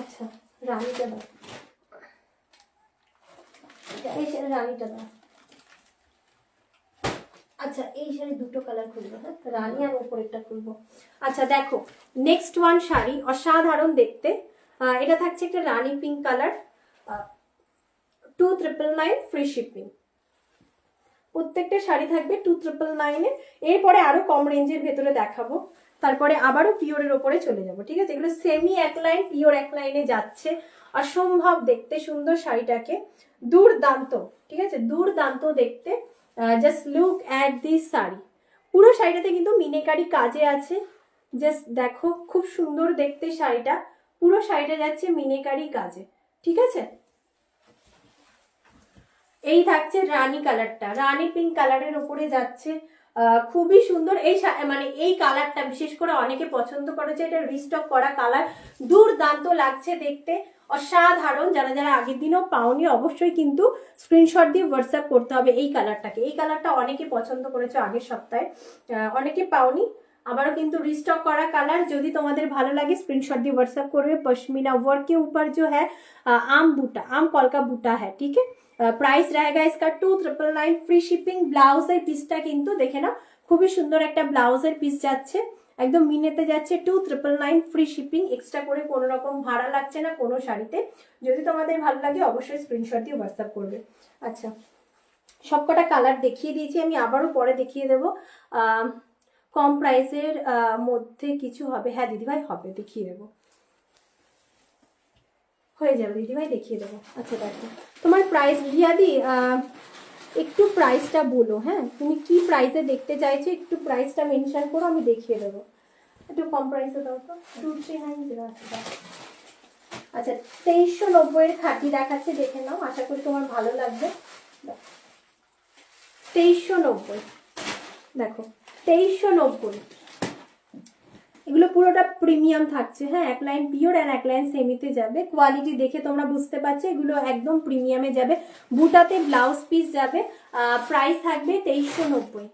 আচ্ছা রানীটা দাও, এই শাড়ি রানীটা দাও। আচ্ছা এই শাড়ি দুটো কালার খুলবো, হ্যাঁ রানী আর উপরেরটা খুলবো। আচ্ছা দেখো নেক্সট ওয়ান শাড়ি অসাধারণ দেখতে, এটা থাকছে একটা রানী পিঙ্ক কালার, 2999 ফ্রি শিপিং। প্রত্যেকটা শাড়ি থাকবে 2999 এরপরে আরো কম রেঞ্জের ভেতরে দেখাবো, তারপরে আবারও পিওরের ওপরে চলে যাব, ঠিক আছে? এগুলো সেমি এক লাইন পিওর এক লাইনে যাচ্ছে, অসম্ভব দেখতে সুন্দর শাড়িটাকে, দুর্দান্ত, ঠিক আছে? দুর্দান্ত দেখতে। Just look at this sari, পুরো শাড়িটাতে কিন্তু মিনেকারি কাজে আছে। জাস্ট দেখো খুব সুন্দর দেখতে শাড়িটা, পুরো শাড়িটা যাচ্ছে মিনেকারি কাজে, ঠিক আছে? এই থাকছে রানী কালারটা, রানী পিঙ্ক কালারের উপরে যাচ্ছে, খুবই সুন্দর। এই মানে এই কালারটা বিশেষ করে অনেকে পছন্দ করেছে, এটা রিস্টক করা কালার, দুর্দান্ত লাগছে দেখতে, অসাধারণ। যারা যারা আগের দিনও পাওনি অবশ্যই কিন্তু স্ক্রিনশট দিয়ে হোয়াটসঅ্যাপ করতে হবে এই কালারটাকে। এই কালারটা অনেকে পছন্দ করেছে আগের সপ্তাহে, অনেকে পাওনি, আবারও কিন্তু রিস্টক করা কালার। যদি তোমাদের ভালো লাগে স্ক্रीनशॉट দিয়ে व्हाट्सएप করবে। पश्मीना वर्क के ऊपर जो है आम बूटा, आम कॉल का बूटा है, ठीक है। प्राइस रहेगा इसका 2999 फ्री शिपिंग। ব্লাউজের পিসটা কিন্তু দেখে নাও, খুবই সুন্দর একটা ব্লাউজের পিস যাচ্ছে, একদম মিনেতে যাচ্ছে, 2999 ফ্রি শিপিং। এক্সট্রা করে কোনো রকম ভাড়া লাগছে না কোনো শাড়িতে। যদি তোমাদের ভালো লাগে অবশ্যই স্ক্রিনশট দিয়ে হোয়াটসঅ্যাপ করবে। আচ্ছা, সবকটা কালার দেখিয়ে দিয়েছি, আমি আবারও পরে দেখিয়ে দেবো। কম প্রাইসের মধ্যে কিছু হবে? হ্যাঁ দিদিভাই হবে, দেখিয়ে দেবো, হয়ে যাবে দিদিভাই, দেখিয়ে দেবো। আচ্ছা দেখো তোমার প্রাইস, রিয়াদি একটু প্রাইসটা বলো, হ্যাঁ তুমি কি প্রাইসে দেখতে চাইছো, একটু প্রাইসটা মেনশন করো, আমি দেখিয়ে দেবো। একটু কম প্রাইসে দাও তো, 2390। আচ্ছা 2390 খাঁটি দেখাচ্ছে, দেখে নাও, আশা করি তোমার ভালো লাগবে। 2390 দেখো, 2390। এগুলো পুরোটা প্রিমিয়াম থাকছে, হ্যাঁ, এক লাইন পিওর আর এক লাইন সেমিতে যাবে। কোয়ালিটি দেখে তোমরা বুঝতে পারছো এগুলো একদম প্রিমিয়ামে যাবে। বুটাতে ব্লাউজ পিস যাবে। প্রাইস থাকবে 2390,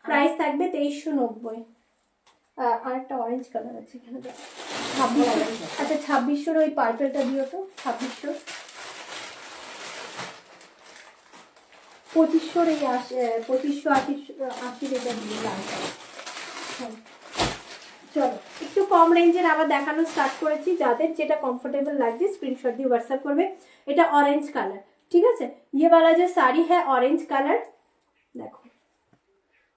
প্রাইস থাকবে 2390। আর একটা অরেঞ্জ কালার আছে এখানে, 2600। আচ্ছা 2600 ওই পার্পেলটা দিও তো, 2600। 2500 এই 2580 এটা দিয়ে লাগবে। চলো একটু কম রেঞ্জের আবার দেখানো স্টার্ট করেছি, যাদের যেটা কम्फर्टेबल লাগছে স্ক্রিনশট দিয়ে হোয়াটসঅ্যাপ করবে। এটা অরেঞ্জ কালার, ঠিক আছে। ये वाला जो साड़ी है ऑरेंज कलर, দেখো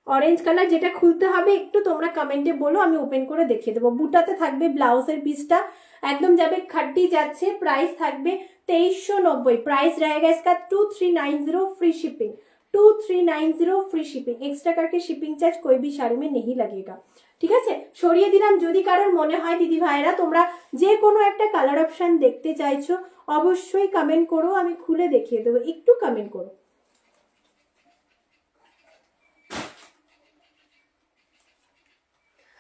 অরেঞ্জ কালার। যেটা খুলতে হবে একটু তোমরা কমেন্টে বলো, আমি ওপেন করে দেখিয়ে দেবো। বুটাতে থাকবে ব্লাউজের পিসটা, একদম যাবে খাড্ডি যাচ্ছে। প্রাইস থাকবে 2390, प्राइस रहेगा इसका 2390 free shipping, 2390 free shipping. Extra करके शिपिंग चार्ज कोई भी শাড়ি में नहीं लगेगा, ঠিক আছে। সরিয়ে দিলাম। যদি কারোর মনে হয় দিদি ভাইরা তোমরা যে কোনো একটা কালার অপশন দেখতে চাইছো অবশ্যই কমেন্ট করো, আমি খুলে দেখিয়ে দেবো, একটু কমেন্ট করো।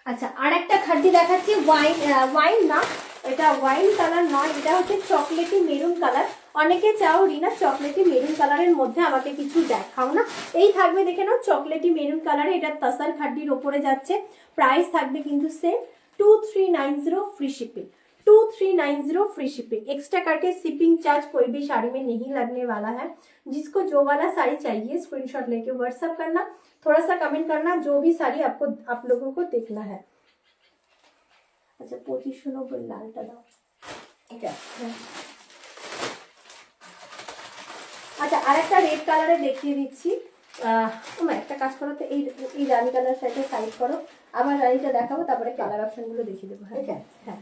আচ্ছা আর একটা খাড্ডি দেখাচ্ছি, ওয়াইন না, এটা ওয়াইন কালার নয়, এটা হচ্ছে চকলেটি মেরুন কালার। অনেকে চাও রিনা চকলেটি মেরুন কালারের মধ্যে আমাকে কিছু দেখাও না, এই থাকবে দেখে নাও চকলেটি মেরুন কালারে। এটা তাসার খাড্ডির ওপরে যাচ্ছে। প্রাইস থাকবে কিন্তু same 2390 free shipping, 2390 free shipping. Extra करके शिपिंग चार्ज कोई भी साड़ी में नहीं लगने वाला है। जिसको जो वाला साड़ी चाहिए स्क्रीनशॉट लेके व्हाट्सएप करना, थोड़ा सा कमेंट करना जो भी साड़ी आपको आप लोगों को देखना है। अच्छा 2590 লালটা দাও, এটা আচ্ছা আর একটা রেড কালারে দেখিয়ে দিচ্ছি। তোমরা একটা কাজ করো তো, এই রানী কালার সাথে সাইড করো, আবার রানীটা দেখাবো, তারপরে কালার অপশন গুলো দেখিয়ে দেবো। হ্যাঁ হ্যাঁ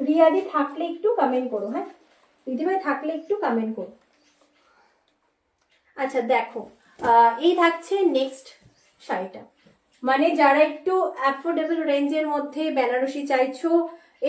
রিয়াদি থাকলে একটু কমেন্ট করো, হ্যাঁ দিদিভাই থাকলে একটু কমেন্ট করো। আচ্ছা দেখো এই থাকছে নেক্সট শাড়িটা, মানে যারা একটু অ্যাফোর্ডেবল রেঞ্জের মধ্যে বেনারসি চাইছো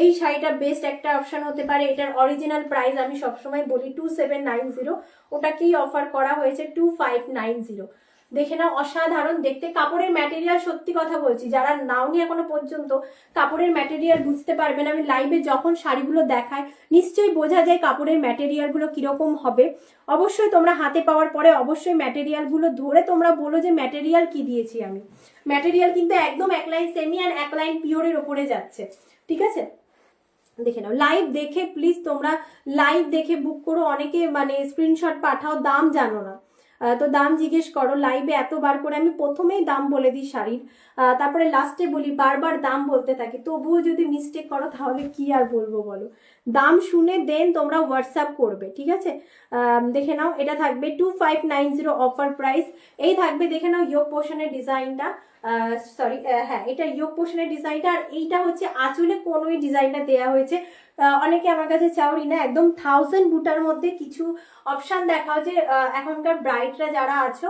এই শাড়িটা বেস্ট একটা অপশন হতে পারে। এটার অরিজিনাল প্রাইস আমি সবসময় বলি 2790, ওটাকেই অফার করা হয়েছে 2590। দেখে নাও অসাধারণ দেখতে, কাপড়ের ম্যাটেরিয়াল সত্যি কথা বলছি, যারা নাওনি এখনো পর্যন্ত কাপড়ের ম্যাটেরিয়াল বুঝতে পারবেন। আমি লাইভে যখন শাড়িগুলো দেখাই নিশ্চয়ই বোঝা যায় কাপড়ের ম্যাটেরিয়ালগুলো কিরকম হবে। অবশ্যই তোমরা হাতে পাওয়ার পরে অবশ্যই ম্যাটেরিয়ালগুলো ধরে তোমরা বলো যে ম্যাটেরিয়াল কি দিয়েছি আমি। ম্যাটেরিয়াল কিন্তু একদম এক লাইন সেমি আর এক লাইন পিওরের ওপরে যাচ্ছে, ঠিক আছে। দেখে নাও, লাইভ দেখে প্লিজ তোমরা লাইভ দেখে বুক করো। অনেকে মানে স্ক্রিনশট পাঠাও, দাম জানো না, তো দাম জিজ্ঞেস করো লাইভে এতবার করে। আমি প্রথমেই দাম বলে দিই শাড়ির, তারপরে লাস্টে বলি, বারবার দাম বলতে থাকি, তবুও যদি মিস্টেক করো তাহলে কি আর বলবো বলো। দাম শুনে দেন তোমরা হোয়াটসঅ্যাপ করবে, ঠিক আছে। দেখে নাও এটা থাকবে 2590 অফার প্রাইস। এই থাকবে দেখে নাও ইয়োগ পোর্শনের ডিজাইনটা, সরি, হ্যাঁ এটা ইয়োগ পোর্শনের ডিজাইনটা, আর এইটা হচ্ছে আঁচলে কোন ওই ডিজাইনটা দেওয়া হয়েছে। অনেকে আমার কাছে চাও রিনা একদম 1000 বুটার মধ্যে কিছু অপশন দেখাও, যে এখনকার ব্রাইডরা যারা আছো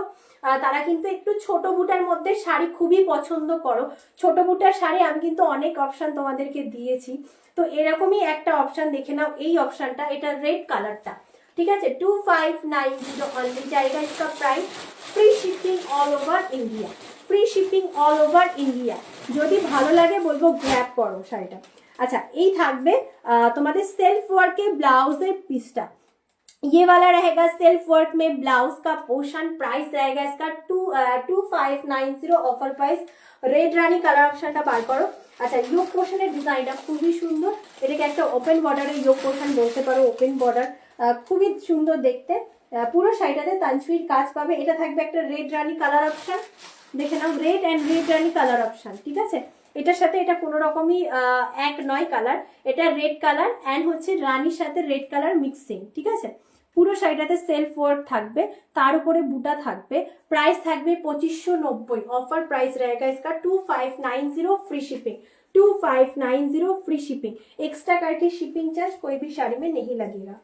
তারা কিন্তু একটু ছোট বুটার মধ্যে শাড়ি খুবই পছন্দ করো। ছোট বুটার শাড়ি আমি কিন্তু অনেক অপশন তোমাদেরকে দিয়েছি, তো এরকমই একটা অপশন দেখে নাও, এই অপশনটা, এটা রেড কালারটা, ঠিক আছে। 2590 অনলি জায়গা, इसका price, free shipping all over India, free shipping all over India. যদি ভালো লাগে বলবো গ্র্যাব করো শাড়িটা। अच्छा, এই থাকবে তোমাদের সেলফ ওয়ার্কে ব্লাউজের পিসটা, ये वाला रहेगा सेल्फ वर्क में ब्लाउज का पोर्शन। प्राइस रहेगा इसका 2590 ऑफर प्राइस। रेड रानी কালার অপশনটা বার করো। আচ্ছা, ইয়োগ পোর্শনের ডিজাইনটা খুবই সুন্দর, এটাকে একটা ওপেন বর্ডারের ইয়োগ পোর্শন বলতে পারো, ওপেন বর্ডার, খুবই সুন্দর দেখতে। পুরো শাড়িটাতে তানচুরির কাজ পাবে। এটা থাকবে একটা রেড রানি কালার অপশন, দেখে নাও, রেড অ্যান্ড রেড রানি কালার অপশন, ঠিক আছে। এটার সাথে এটা কোনো রকমই এক নয় কালার, এটা রেড কালার অ্যান্ড হচ্ছে রানির সাথে রেড কালার মিক্সিং, ঠিক আছে। পুরো শাড়িটাতে সেলফ ওয়ার্ক থাকবে, তার উপরে বুটা থাকবে। প্রাইস থাকবে 2590, অফার প্রাইস रहेगा इसका 2590 free shipping, 2590 free shipping. Extra करके शिपिंग चार्ज कोई भी साड़ी में नहीं लगेगा।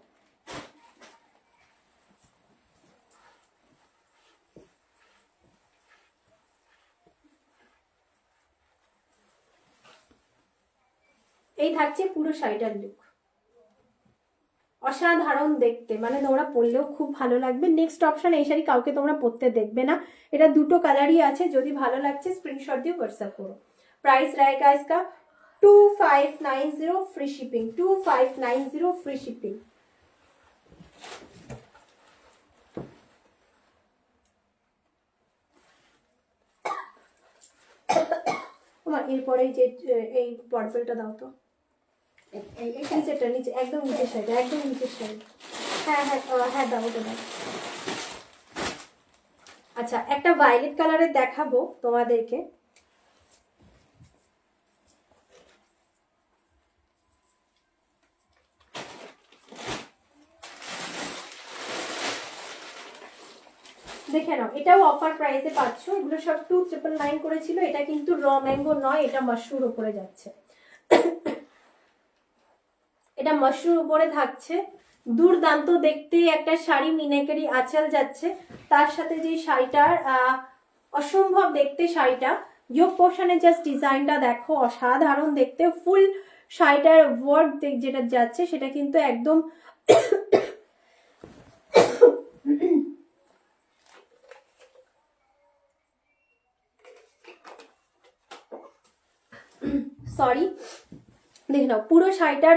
এই থাকছে পুরো শাড়িটার লুক, অসাধারণ দেখতে, মানে তোমরা পরলেও খুব ভালো লাগবে। নেক্সট অপশন, এই শাড়ি কাউকে তোমরা পরতে দেখবে না, এটা দুটো কালারই আছে, যদি ভালো লাগছে স্ক্রিনশট দিয়ে হোয়াটসঅ্যাপ করো। প্রাইস रहेगा इसका 2590 फ्री शिपिंग, 2590 फ्री शिपिंग। এরপরে যে এই পার্পলটা দাও তো, নিচেরটা, নিচে একদম নিচের সাইডে, একদম নিচের সাইডে, হ্যাঁ হ্যাঁ হ্যাঁ দাও, ওটা দাও। আচ্ছা, একটা ভায়োলেট কালারের দেখাবো তোমাদেরকে, দেখে নাও, এটাও অফার প্রাইসে পাচ্ছ। এগুলো সব 2999 করেছিল, এটা কিন্তু র ম্যাঙ্গো নয়, এটা মাশরুর উপরে যাচ্ছে, এটা মাশরুর উপরে থাকছে, দুর্দান্ত দেখতে একটা শাড়ি, মিনাকারি আঁচল যাচ্ছে, তার সাথে যে শাড়িটার অসম্ভব দেখতে শাড়িটা, ইয়োগ পোর্শনের জাস্ট ডিজাইনটা দেখো, অসাধারণ দেখতে। ফুল শাড়িটার ওয়ার্ক যেটা যাচ্ছে সেটা কিন্তু একদম সরি, দেখে নাও পুরো শাড়িটার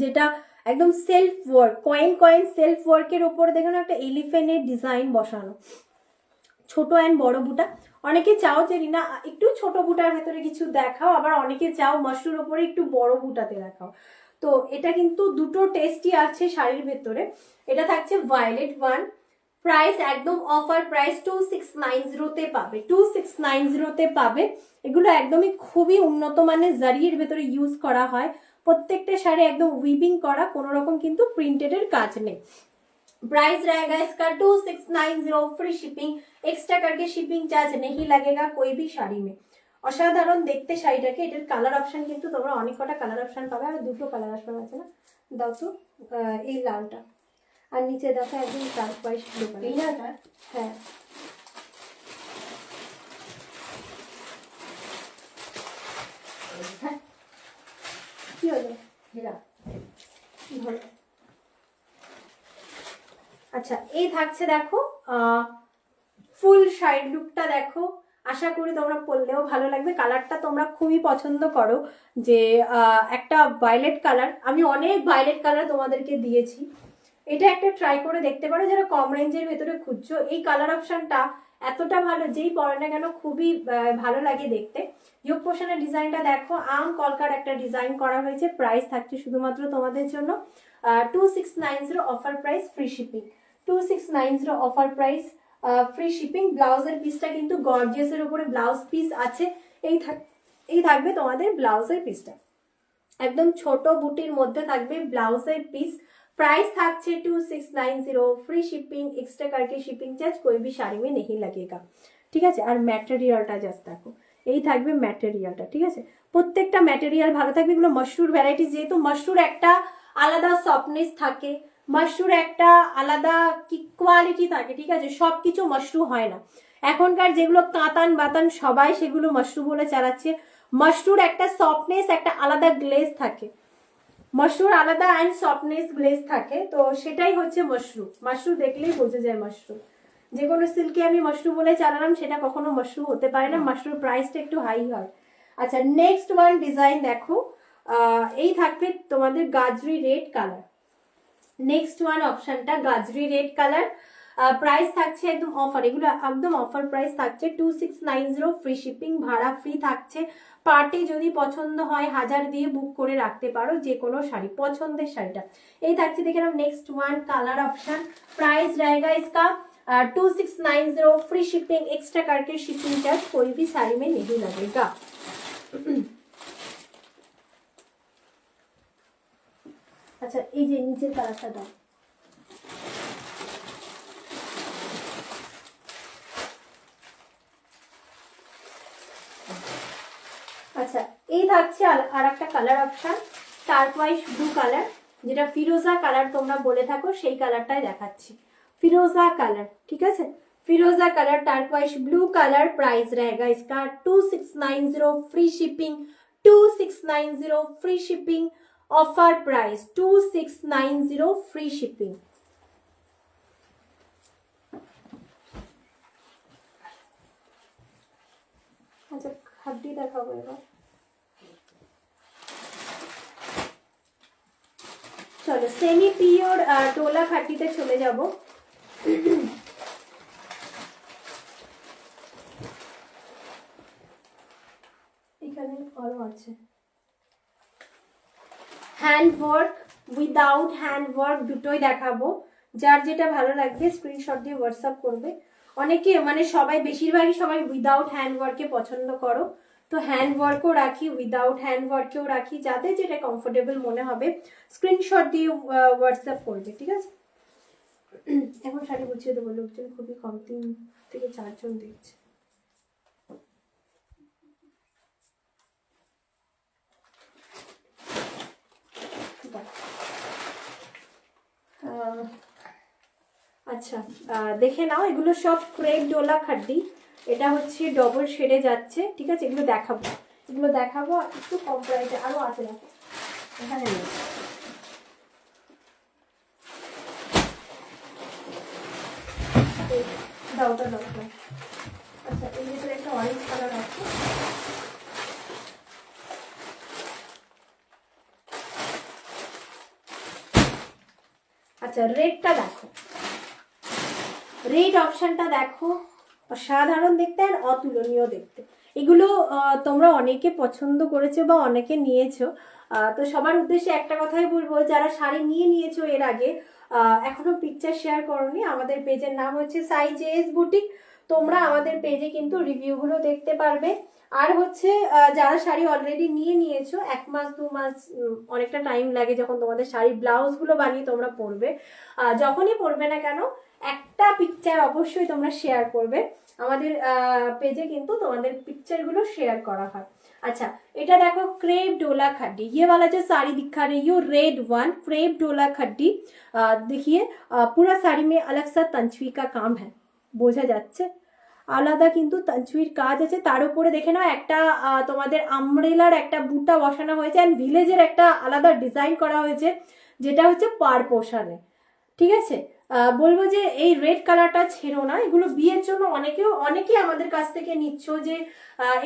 যেটা একদম self work, coin coin self ওয়ার্কের ওপর দেখে নাও একটা এলিফ্যান্টের ডিজাইন বসানো, ছোট অ্যান্ড বড় বুটা। অনেকে চাও যে রিনা একটু ছোট বুটার ভেতরে কিছু দেখাও, আবার অনেকে চাও মাশরুর ওপরে একটু বড় বুটাতে দেখাও। তো এটা কিন্তু দুটো টেস্টই আছে শাড়ির ভেতরে। এটা থাকছে ভায়োলেট ওয়ান, প্রাইস একদম অফার প্রাইস 2690 পাবে, 2690 পাবে। এগুলো একদমই খুবই উন্নত মানের জারির ভেতরে ইউজ করা হয়, প্রত্যেকটা শাড়ি একদম উইভিং করা, কোনো রকম কিন্তু প্রিন্টেডের কাজ নেই। प्राइस रहेगा इसका 2690 फ्री शिपिंग, एक्स्ट्रा करके शिपिंग चार्ज नहीं लगेगा कोई भी শাড়ি में। অসাধারণ দেখতে শাড়িটাকে। এটার কালার অপশন কিন্তু তোমরা অনেক কটা কালার অপশন পাবে, আর দুটো কালার অপশন আছে না, দাও তো এই লালটা, আর নিচে দেখো একদম টার্কোয়াইজ ব্লু কালার, এই লালটা, হ্যাঁ কি হলো ধরো। আচ্ছা, এই থাকছে দেখো ফুল সাইড লুকটা দেখো, আশা করি তোমরা পরলেও ভালো লাগবে। কালারটা তোমরা খুবই পছন্দ করো, যে একটা ভায়োলেট কালার, আমি অনেক ভায়োলেট কালার তোমাদেরকে দিয়েছি, এটা একটা ট্রাই করে দেখতে পারো যারা কম রেঞ্জের ভেতরে খুঁজছো। এই কালার অপশনটা এতটা ভালো, যেই পরে না কেন খুবই ভালো লাগে দেখতে। ইয়োগ পোর্শনের ডিজাইনটা দেখো, আম কলকার একটা ডিজাইন করা হয়েছে। প্রাইস থাকছে শুধুমাত্র তোমাদের জন্য 2690 offer price, free shipping, 2690 offer price, free shipping. ব্লাউজের পিসটা কিন্তু গর্জিয়াসের উপরে ব্লাউজ পিস আছে, এই থাকবে তোমাদের ব্লাউজের পিসটা, একদম ছোট বুটির মধ্যে থাকবে ব্লাউজের পিস। प्राइस থাকছে 2690 फ्री शिपिंग, एक्स्ट्रा करके शिपिंग चार्ज कोई भी শাড়ি में नहीं लगेगा, ঠিক আছে। আর ম্যাটেরিয়ালটা জাস্ট দেখো, এই থাকবে ম্যাটেরিয়ালটা, ঠিক আছে। প্রত্যেকটা ম্যাটেরিয়াল ভালো থাকবে। এগুলো মাশরুর ভ্যারাইটি, যেহেতু মাশরুর একটা আলাদা সফটনেস থাকে, মাশরুর একটা আলাদা কি কোয়ালিটি থাকে, ঠিক আছে। সবকিছু মাশরু হয় না। এখনকার যেগুলো কাতান বাতান সবাই সেগুলো মাশরু বলে চালাচ্ছে। মাশরুর একটা সফটনেস, একটা আলাদা গ্লেজ থাকে, মাশরুর আলাদা অ্যান্ড সফটনেস গ্লেজ থাকে, তো সেটাই হচ্ছে মাশরু। মাশরু দেখলেই বোঝা যায় মাশরু। যে কোনো সিল্কে আমি মাশরু বলে চালালাম, সেটা কখনো মাশরু হতে পারে না। মাশরুর প্রাইসটা একটু হাই হয়। আচ্ছা, নেক্সট ওয়ান ডিজাইন দেখো, এই থাকবে তোমাদের গাজরি রেড কালার। নেক্সট ওয়ান অপশনটা গাজরি রেড কালার। প্রাইস থাকছে একদম অফার, এগুলো একদম অফার প্রাইস থাকছে 2690, ফ্রি শিপিং, ভাড়া ফ্রি থাকছে। পার্টি যদি পছন্দ হয় 1000 দিয়ে বুক করে রাখতে পারো যে কোনো শাড়ি, পছন্দের শাড়িটা। এই থাকছে দেখে নাও next one colour option. Price रहेगा इसका 2690, फ्री शिपिंग, एक्स्ट्रा करके शिपिंग चार्ज कोई भी साड़ी में नहीं लगेगा। আচ্ছা, এই যে নিচের কালারটা দাও। আচ্ছা, এই থাকছে আর একটা colour option, turquoise blue colour, যেটা ফিরোজা কালার তোমরা বলে থাকো, সেই কালারটাই দেখাচ্ছি। ফিরোজা কালার, ঠিক আছে। फिरोजा कलर टार्कवाइज ब्लू कलर। प्राइस रहेगा इसका 2690, free shipping, 2690 free shipping, offer price 2690 free shipping. अच्छा, खड्डी देखाबो एबार। चलो सेमी पियोर डोला खाटीते चले जाबो। এখানে আরো আছে hand work, without hand work, দুটোই দেখাবো। যার যেটা ভালো লাগবে স্ক্রিনশট দিয়ে হোয়াটসঅ্যাপ করবে। অনেকে মানে সবাই, বেশিরভাগই সবাই উইদাউট হ্যান্ড ওয়ার্কে পছন্দ করো, তো হ্যান্ড ওয়ার্কও রাখি, উইদাউট হ্যান্ড ওয়ার্কেও রাখি। যাদের যেটা কমফোর্টেবল মনে হবে স্ক্রিনশট দিয়ে হোয়াটসঅ্যাপ করবে, ঠিক আছে। এখন শাড়ি গুছিয়ে দেবো, লোকজন খুবই কম, 3 থেকে 4 জন দেখছে। আচ্ছা, দেখে নাও, এগুলো সব ক্রেপ ডোলা খাড্ডি। এটা হচ্ছে ডবল শেডে যাচ্ছে, ঠিক আছে। এগুলো দেখাবো, এগুলো দেখাবো একটু কম প্রাইসে। আরো আছে না এখানে নেই। দাওটা দাও। আচ্ছা, এর ভিতরে একটা অরেঞ্জ কালার আছে। আচ্ছা, রেডটা দেখো, রেড অপশনটা দেখো, অসাধারণ দেখতে আর অতুলনীয় দেখতে। এগুলো তোমরা অনেকে পছন্দ করেছো বা অনেকে নিয়েছো। তো সবার উদ্দেশ্যে একটা কথাই বলবো, যারা শাড়ি নিয়েছো এর আগে, এখনো পিকচার শেয়ার করোনি, আমাদের পেজের নাম হচ্ছে সাই জেএস বুটিক। তোমরা আমাদের পেজে কিন্তু রিভিউগুলো দেখতে পারবে। আর হচ্ছে যারা শাড়ি অলরেডি নিয়েছো, 1 মাস 2 মাস অনেকটা টাইম লাগে যখন তোমাদের শাড়ি ব্লাউজগুলো বানিয়ে তোমরা পরবে। যখনই পরবে না কেন, একটা পিকচার অবশ্যই তোমরা শেয়ার করবে। আমাদের পেজে কিন্তু তোমাদের পিকচারগুলো শেয়ার করা হয়। अच्छा, এটা দেখো ক্রেপ डोला खड्डी। ये वाला जो साड़ी दिखा रही हूँ रेड वन, क्रेप डोला खड्डी। देखिए पूरा साड़ी में अलग सा तंचवी का काम है, বোঝা যাচ্ছে আলাদা কিন্তু তঞ্চুইর কাজ আছে। তার উপরে দেখে নাও একটা তোমাদের আমব্রেলার একটা বুটা বসানো হয়েছে, এন্ড ভিলেজের একটা আলাদা ডিজাইন করা হয়েছে, যেটা হচ্ছে পার পোর্শনে, ঠিক আছে। বলবো যে এই রেড কালারটা ছেড়ো না, এগুলো বিয়ের জন্য অনেকেই আমাদের কাছ থেকে নিচ্ছ, যে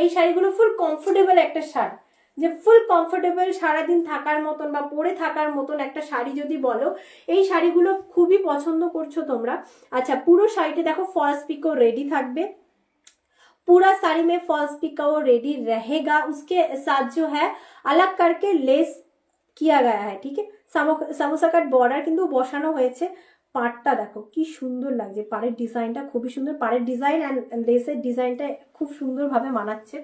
এই শাড়িগুলো ফুল কমফোর্টেবল একটা শাড়ি, যে ফুল কমফোর্টেবল সারাদিন থাকার মতন বা পরে থাকার মতন একটা শাড়ি যদি বলো, এই শাড়িগুলো খুবই পছন্দ করছো তোমরা। আচ্ছা, পুরো শাড়িতে দেখো फॉल्स पिको रेडी থাকবে, पूरा साड़ी में फॉल्स पिको रेडी रहेगा। उसके साथ जो है अलग करके लेस किया गया है, ठीक है। সামোসা কাট বর্ডার কিন্তু বসানো হয়েছে। পাড়টা দেখো কি সুন্দর লাগছে, পাড়ের ডিজাইনটা খুবই সুন্দর, পাড়ের ডিজাইন অ্যান্ড লেসের ডিজাইনটা খুব সুন্দরভাবে মানাচ্ছে।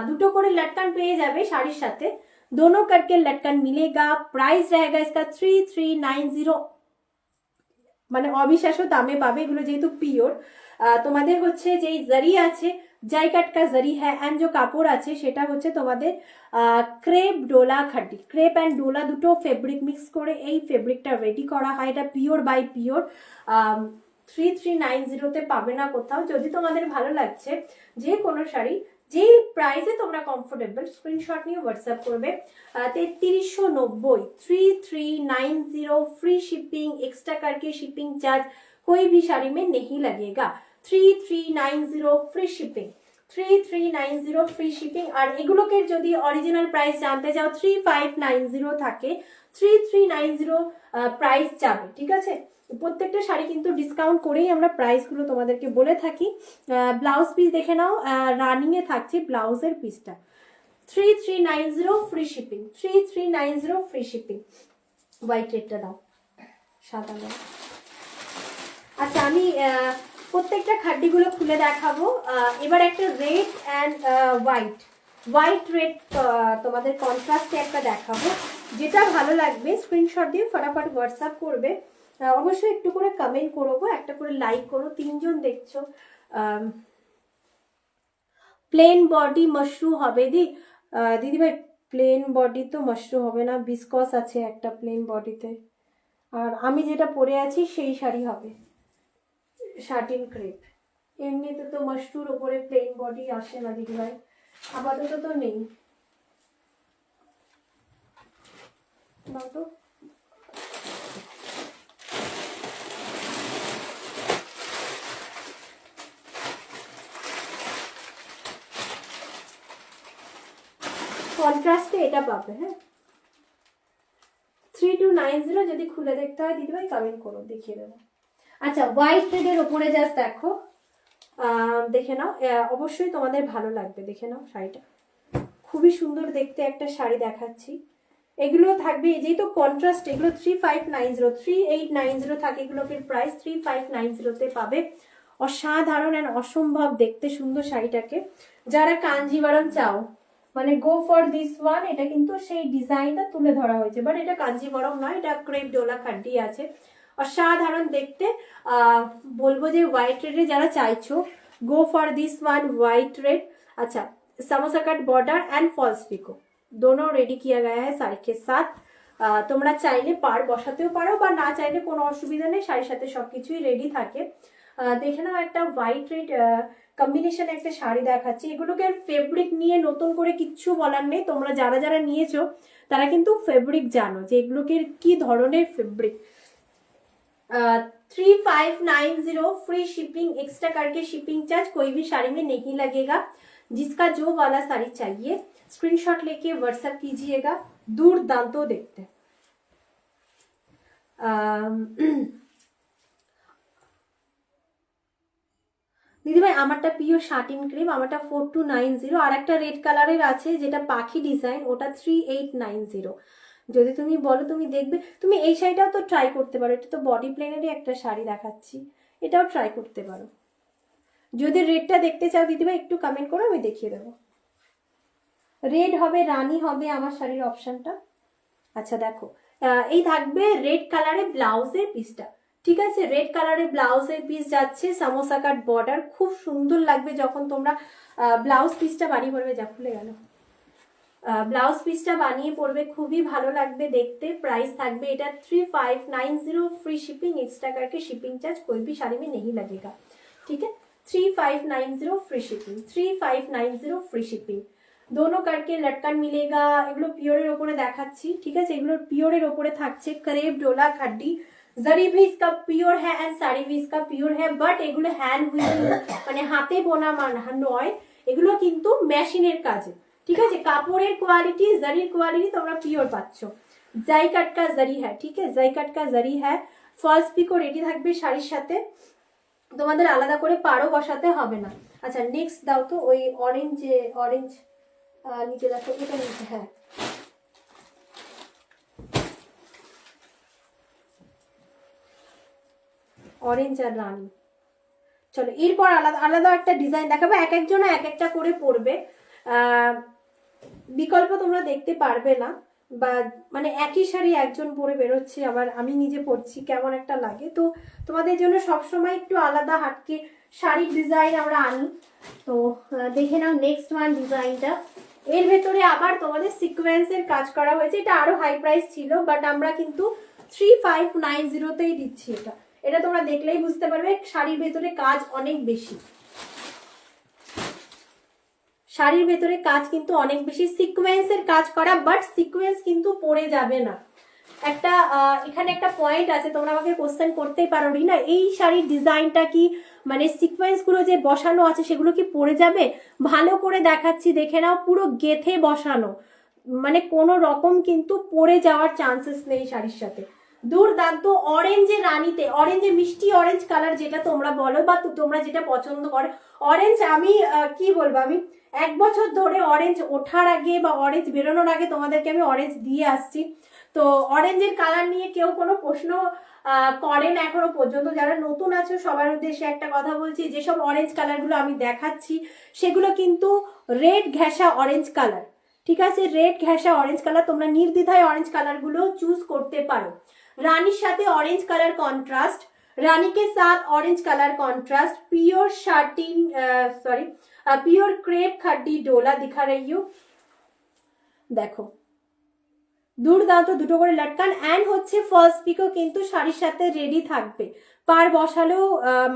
দুটো করে লটকান পেয়ে যাবে শাড়ির সাথে, दोनों करके लटकन मिलेगा। प्राइस रहेगा इसका 3390, মানে অবিশ্বাস্য দামে পাবে এগুলো যেহেতু পিওর। তোমাদের হচ্ছে যেই জারি আছে জাই কাট কা জারি হ্যাঁ অ্যান্ড যে কাপড় আছে সেটা হচ্ছে তোমাদের crepe Dola খাড্ডি, crepe and Dola দুটো ফেব্রিক মিক্স করে এই ফেব্রিকটা রেডি করা হয়। এটা পিওর বাই পিওর, 3390 পাবে না কোথাও। যদি তোমাদের ভালো লাগছে যে কোনো শাড়ি যেই প্রাইসে তোমরা কমফোর্টেবল, স্ক্রিনশট নিয়ে হোয়াটসঅ্যাপ করবে। 3390, 3390 फ्री शिपिंग, एक्स्ट्रा करके शिपिंग चार्ज कोई भी साड़ी में नहीं लगेगा। 3390 फ्री शिपिंग, 3390 फ्री शिपिंग। আর এগুলোকে যদি অরিজিনাল প্রাইস জানতে চাও 3590 থাকে, 3390 প্রাইস যাবে, ঠিক আছে। প্রত্যেকটা শাড়ি কিন্তু ডিসকাউন্ট করেই আমরা প্রাইসগুলো তোমাদেরকে বলে থাকি। ব্লাউজ পিস দেখে নাও, রানিং এ থাকছে ব্লাউজের পিসটা। 3390 free shipping, 3390 free shipping. White রেডটা দাও, সাদা দাও। আচ্ছা আমি প্রত্যেকটা খাড্ডিগুলো খুলে দেখাবো। এবার একটা রেড অ্যান্ড হোয়াইট রেড তোমাদের কন্ট্রাস্টে একটা দেখাবো। যেটা ভালো লাগবে স্ক্রিনশট দিয়ে ফটাফট হোয়াটসঅ্যাপ করবে। অবশ্যই একটু করে কমেন্ট করবো, একটা করে লাইক করো। 3 জন দেখছো। প্লেন বডি মাশরু হবে দিদি ভাই? প্লেন বডি তো মাশরু হবে না, বিসকস আছে একটা প্লেন বডিতে। আর আমি যেটা পরে আছি সেই শাড়ি হবে শার্টিন ক্রেপ। এমনিতে তো মাশরুর ওপরে প্লেন বডি আসে না দিদি ভাই, আপাতত তো নেই। কন্ট্রাস্টে এটা পাবে। হ্যাঁ 3290 যদি খুলে দেখতে হয় দিদিভাই কমেন্ট করো, দেখিয়ে দেবো। আচ্ছা হোয়াইট রেডের ওপরে জাস্ট দেখো, দেখে নাও, অবশ্যই তোমাদের ভালো লাগবে। দেখে নাও শাড়িটা, খুবই সুন্দর দেখতে একটা শাড়ি দেখাচ্ছি। এগুলো থাকবে যেহেতু কন্ট্রাস্ট, এগুলো 3590, 3890 থাকে এগুলোকে প্রাইস, 3590 পাবে। অসাধারণ অ্যান্ড অসম্ভব দেখতে সুন্দর শাড়িটাকে। যারা কাঞ্জিভারম চাও মানে গো ফর দিস ওয়ান। এটা কিন্তু সেই ডিজাইনটা তুলে ধরা হয়েছে, বাট এটা কাঞ্জিভারম নয়, এটা ক্রেপ ডোলা খাড্ডি আছে। অসাধারণ দেখতে। বলবো যে হোয়াইট রেডে যারা চাইছো go for this one, white red. अच्छा samosa cut border and falls picot दोनों रेडी किया गया है শাড়ি के साथ। তোমরা চাইলে পার বসাতেও পারো বা না চাইলে কোনো অসুবিধা নেই, শাড়ির সাথে সবকিছুই রেডি থাকে। দেখে নাও একটা হোয়াইট রেড কম্বিনেশন একটা শাড়ি দেখাচ্ছি। এগুলোকে ফেব্রিক নিয়ে নতুন করে কিচ্ছু বলার নেই, তোমরা যারা যারা নিয়েছো তারা কিন্তু ফেব্রিক জানো যে এগুলোকে কি ধরনের ফেব্রিক। 3590 फ्री शिपिंग, एक्स्ट्रा करके शिपिंग चार्ज कोई भी साड़ी में नहीं लगेगा। जिसका जो वाला साड़ी चाहिए स्क्रीनशॉट लेके व्हाट्सएप कीजिएगा। दुर्दांत देखते দিদি ভাই আমারটা পিওর শার্টিন ক্রিম, আমারটা 4290। আর একটা রেড কালারের আছে যেটা পাখি ডিজাইন, ওটা 3890। যদি তুমি বলো তুমি দেখবে, তুমি এই শাড়িটাও তো ট্রাই করতে পারো। এটা তো বডি প্লেনেরই একটা শাড়ি দেখাচ্ছি, এটাও ট্রাই করতে পারো। যদি রেডটা দেখতে চাও দিদিভাই একটু কমেন্ট করো, আমি দেখিয়ে দেবো। রেড হবে, রানী হবে আমার শাড়ির অপশনটা। আচ্ছা দেখো এই থাকবে রেড কালারের ব্লাউজের পিসটা, ঠিক আছে। রেড কালারের ব্লাউজের পিস যাচ্ছে, সামোসা কাট বর্ডার, খুব সুন্দর লাগবে যখন তোমরা ব্লাউজ পিসটা বানিয়ে পড়বে। যা খুলে গেল, ব্লাউজ পিসটা বানিয়ে পড়বে, খুবই ভালো লাগবে দেখতে। প্রাইস থাকবে এটা 3590 फ्री शिपिंग, एक्स्ट्रा करके शिपिंग चार्ज कोई भी साड़ी में नहीं लगेगा, ठीक है। 3590 फ्री शिपिंग, 3590 फ्री शिपिंग। दोनों करके लटकन मिलेगा। এগুলো পিওরের উপরে দেখাচ্ছি, ঠিক আছে। এগুলো পিওরের উপরে থাকছে ক্রেপ ডোলা খাড্ডি। जरी भी इसका प्योर है एंड साड़ी भी इसका प्योर है, बट এগুলো হ্যান্ড উইভিং মানে হাতে বোনা নয়, এগুলো কিন্তু মেশিনের কাজে, ঠিক আছে। কাপড়ের কোয়ালিটি, জারির কোয়ালিটি তোমরা পিওর পাচ্ছ। জাই কাট কা জারি হ্যাঁ, ঠিক আছে, জাই কাট কা জারি হ্যাঁ। ফলস পিকো রেডি থাকবে শাড়ির সাথে, তোমাদের আলাদা করে পাড়ও বসাতে হবে না। আচ্ছা নেক্সট দাও তো ওই অরেঞ্জ নিচে দেখো, এটা নিচে, হ্যাঁ অরেঞ্জ আর রানী। চলো এরপর আলাদা আলাদা একটা ডিজাইন দেখাবো, এক একজন এক একটা করে পরবে। বিকল্প তোমরা দেখতে পারবে না, বা মানে একই শাড়ি একজন পরে বেরোচ্ছে আবার আমি নিজে পরছি, কেমন একটা লাগে। তো তোমাদের জন্য সবসময় একটু আলাদা হাটকে শাড়ির ডিজাইন আমরা আনি। তো দেখে নাও নেক্সট ওয়ান ডিজাইনটা। এর ভেতরে আবার তোমাদের সিকোয়েন্সের কাজ করা হয়েছে। এটা আরো হাই প্রাইস ছিল, বাট আমরা কিন্তু 3590তেই দিচ্ছি। এটা এটা তোমরা দেখলেই বুঝতে পারবে শাড়ির ভেতরে কাজ অনেক বেশি। শাড়ির ভেতরে কাজ কিন্তু অনেক বেশি সিকোয়েন্সের কাজ করা, বাট সিকোয়েন্স কিন্তু পড়ে যাবে না। একটা এখানে একটা পয়েন্ট আছে, তোমরা আমাকে কোশ্চেন করতেই পারো রিনা, এই শাড়ির ডিজাইনটা কি মানে সিকোয়েন্স গুলো যে বসানো আছে সেগুলো কি পড়ে যাবে? ভালো করে দেখাচ্ছি, দেখে নাও, পুরো গেথে বসানো, মানে কোনো রকম কিন্তু পড়ে যাওয়ার চান্সেস নেই শাড়ির সাথে। দুর্দান্ত অরেঞ্জের রানীতে, অরেঞ্জের মিষ্টি অরেঞ্জ কালার যেটা তোমরা বলো বা তোমরা যেটা পছন্দ করো। অরেঞ্জ আমি কি বলবো, আমি 1 বছর ধরে অরেঞ্জ ওঠার আগে বা অরেঞ্জ বেরোনোর আগে তোমাদেরকে আমি অরেঞ্জ দিয়ে আসছি। তো অরেঞ্জের কালার নিয়ে কেউ কোনো প্রশ্ন করেন এখনো পর্যন্ত। যারা নতুন আছো সবার উদ্দেশ্যে একটা কথা বলছি, যেসব অরেঞ্জ কালারগুলো আমি দেখাচ্ছি সেগুলো কিন্তু রেড ঘেঁষা অরেঞ্জ কালার, ঠিক আছে? রেড ঘেঁষা অরেঞ্জ কালার, তোমরা নির্দ্বিধায় অরেঞ্জ কালারগুলো চুজ করতে পারো। রানীর সাথে ऑरेंज कलर कॉन्ट्रास्ट, रानी के साथ orange colour contrast, pure shirting pure crepe khaddi डोला दिखा रही हूँ। देखो দুর্দান্ত দুটো করে লটকান অ্যান্ড হচ্ছে ফার্স্ট পিকও কিন্তু শাড়ির সাথে রেডি থাকবে। পার বসালেও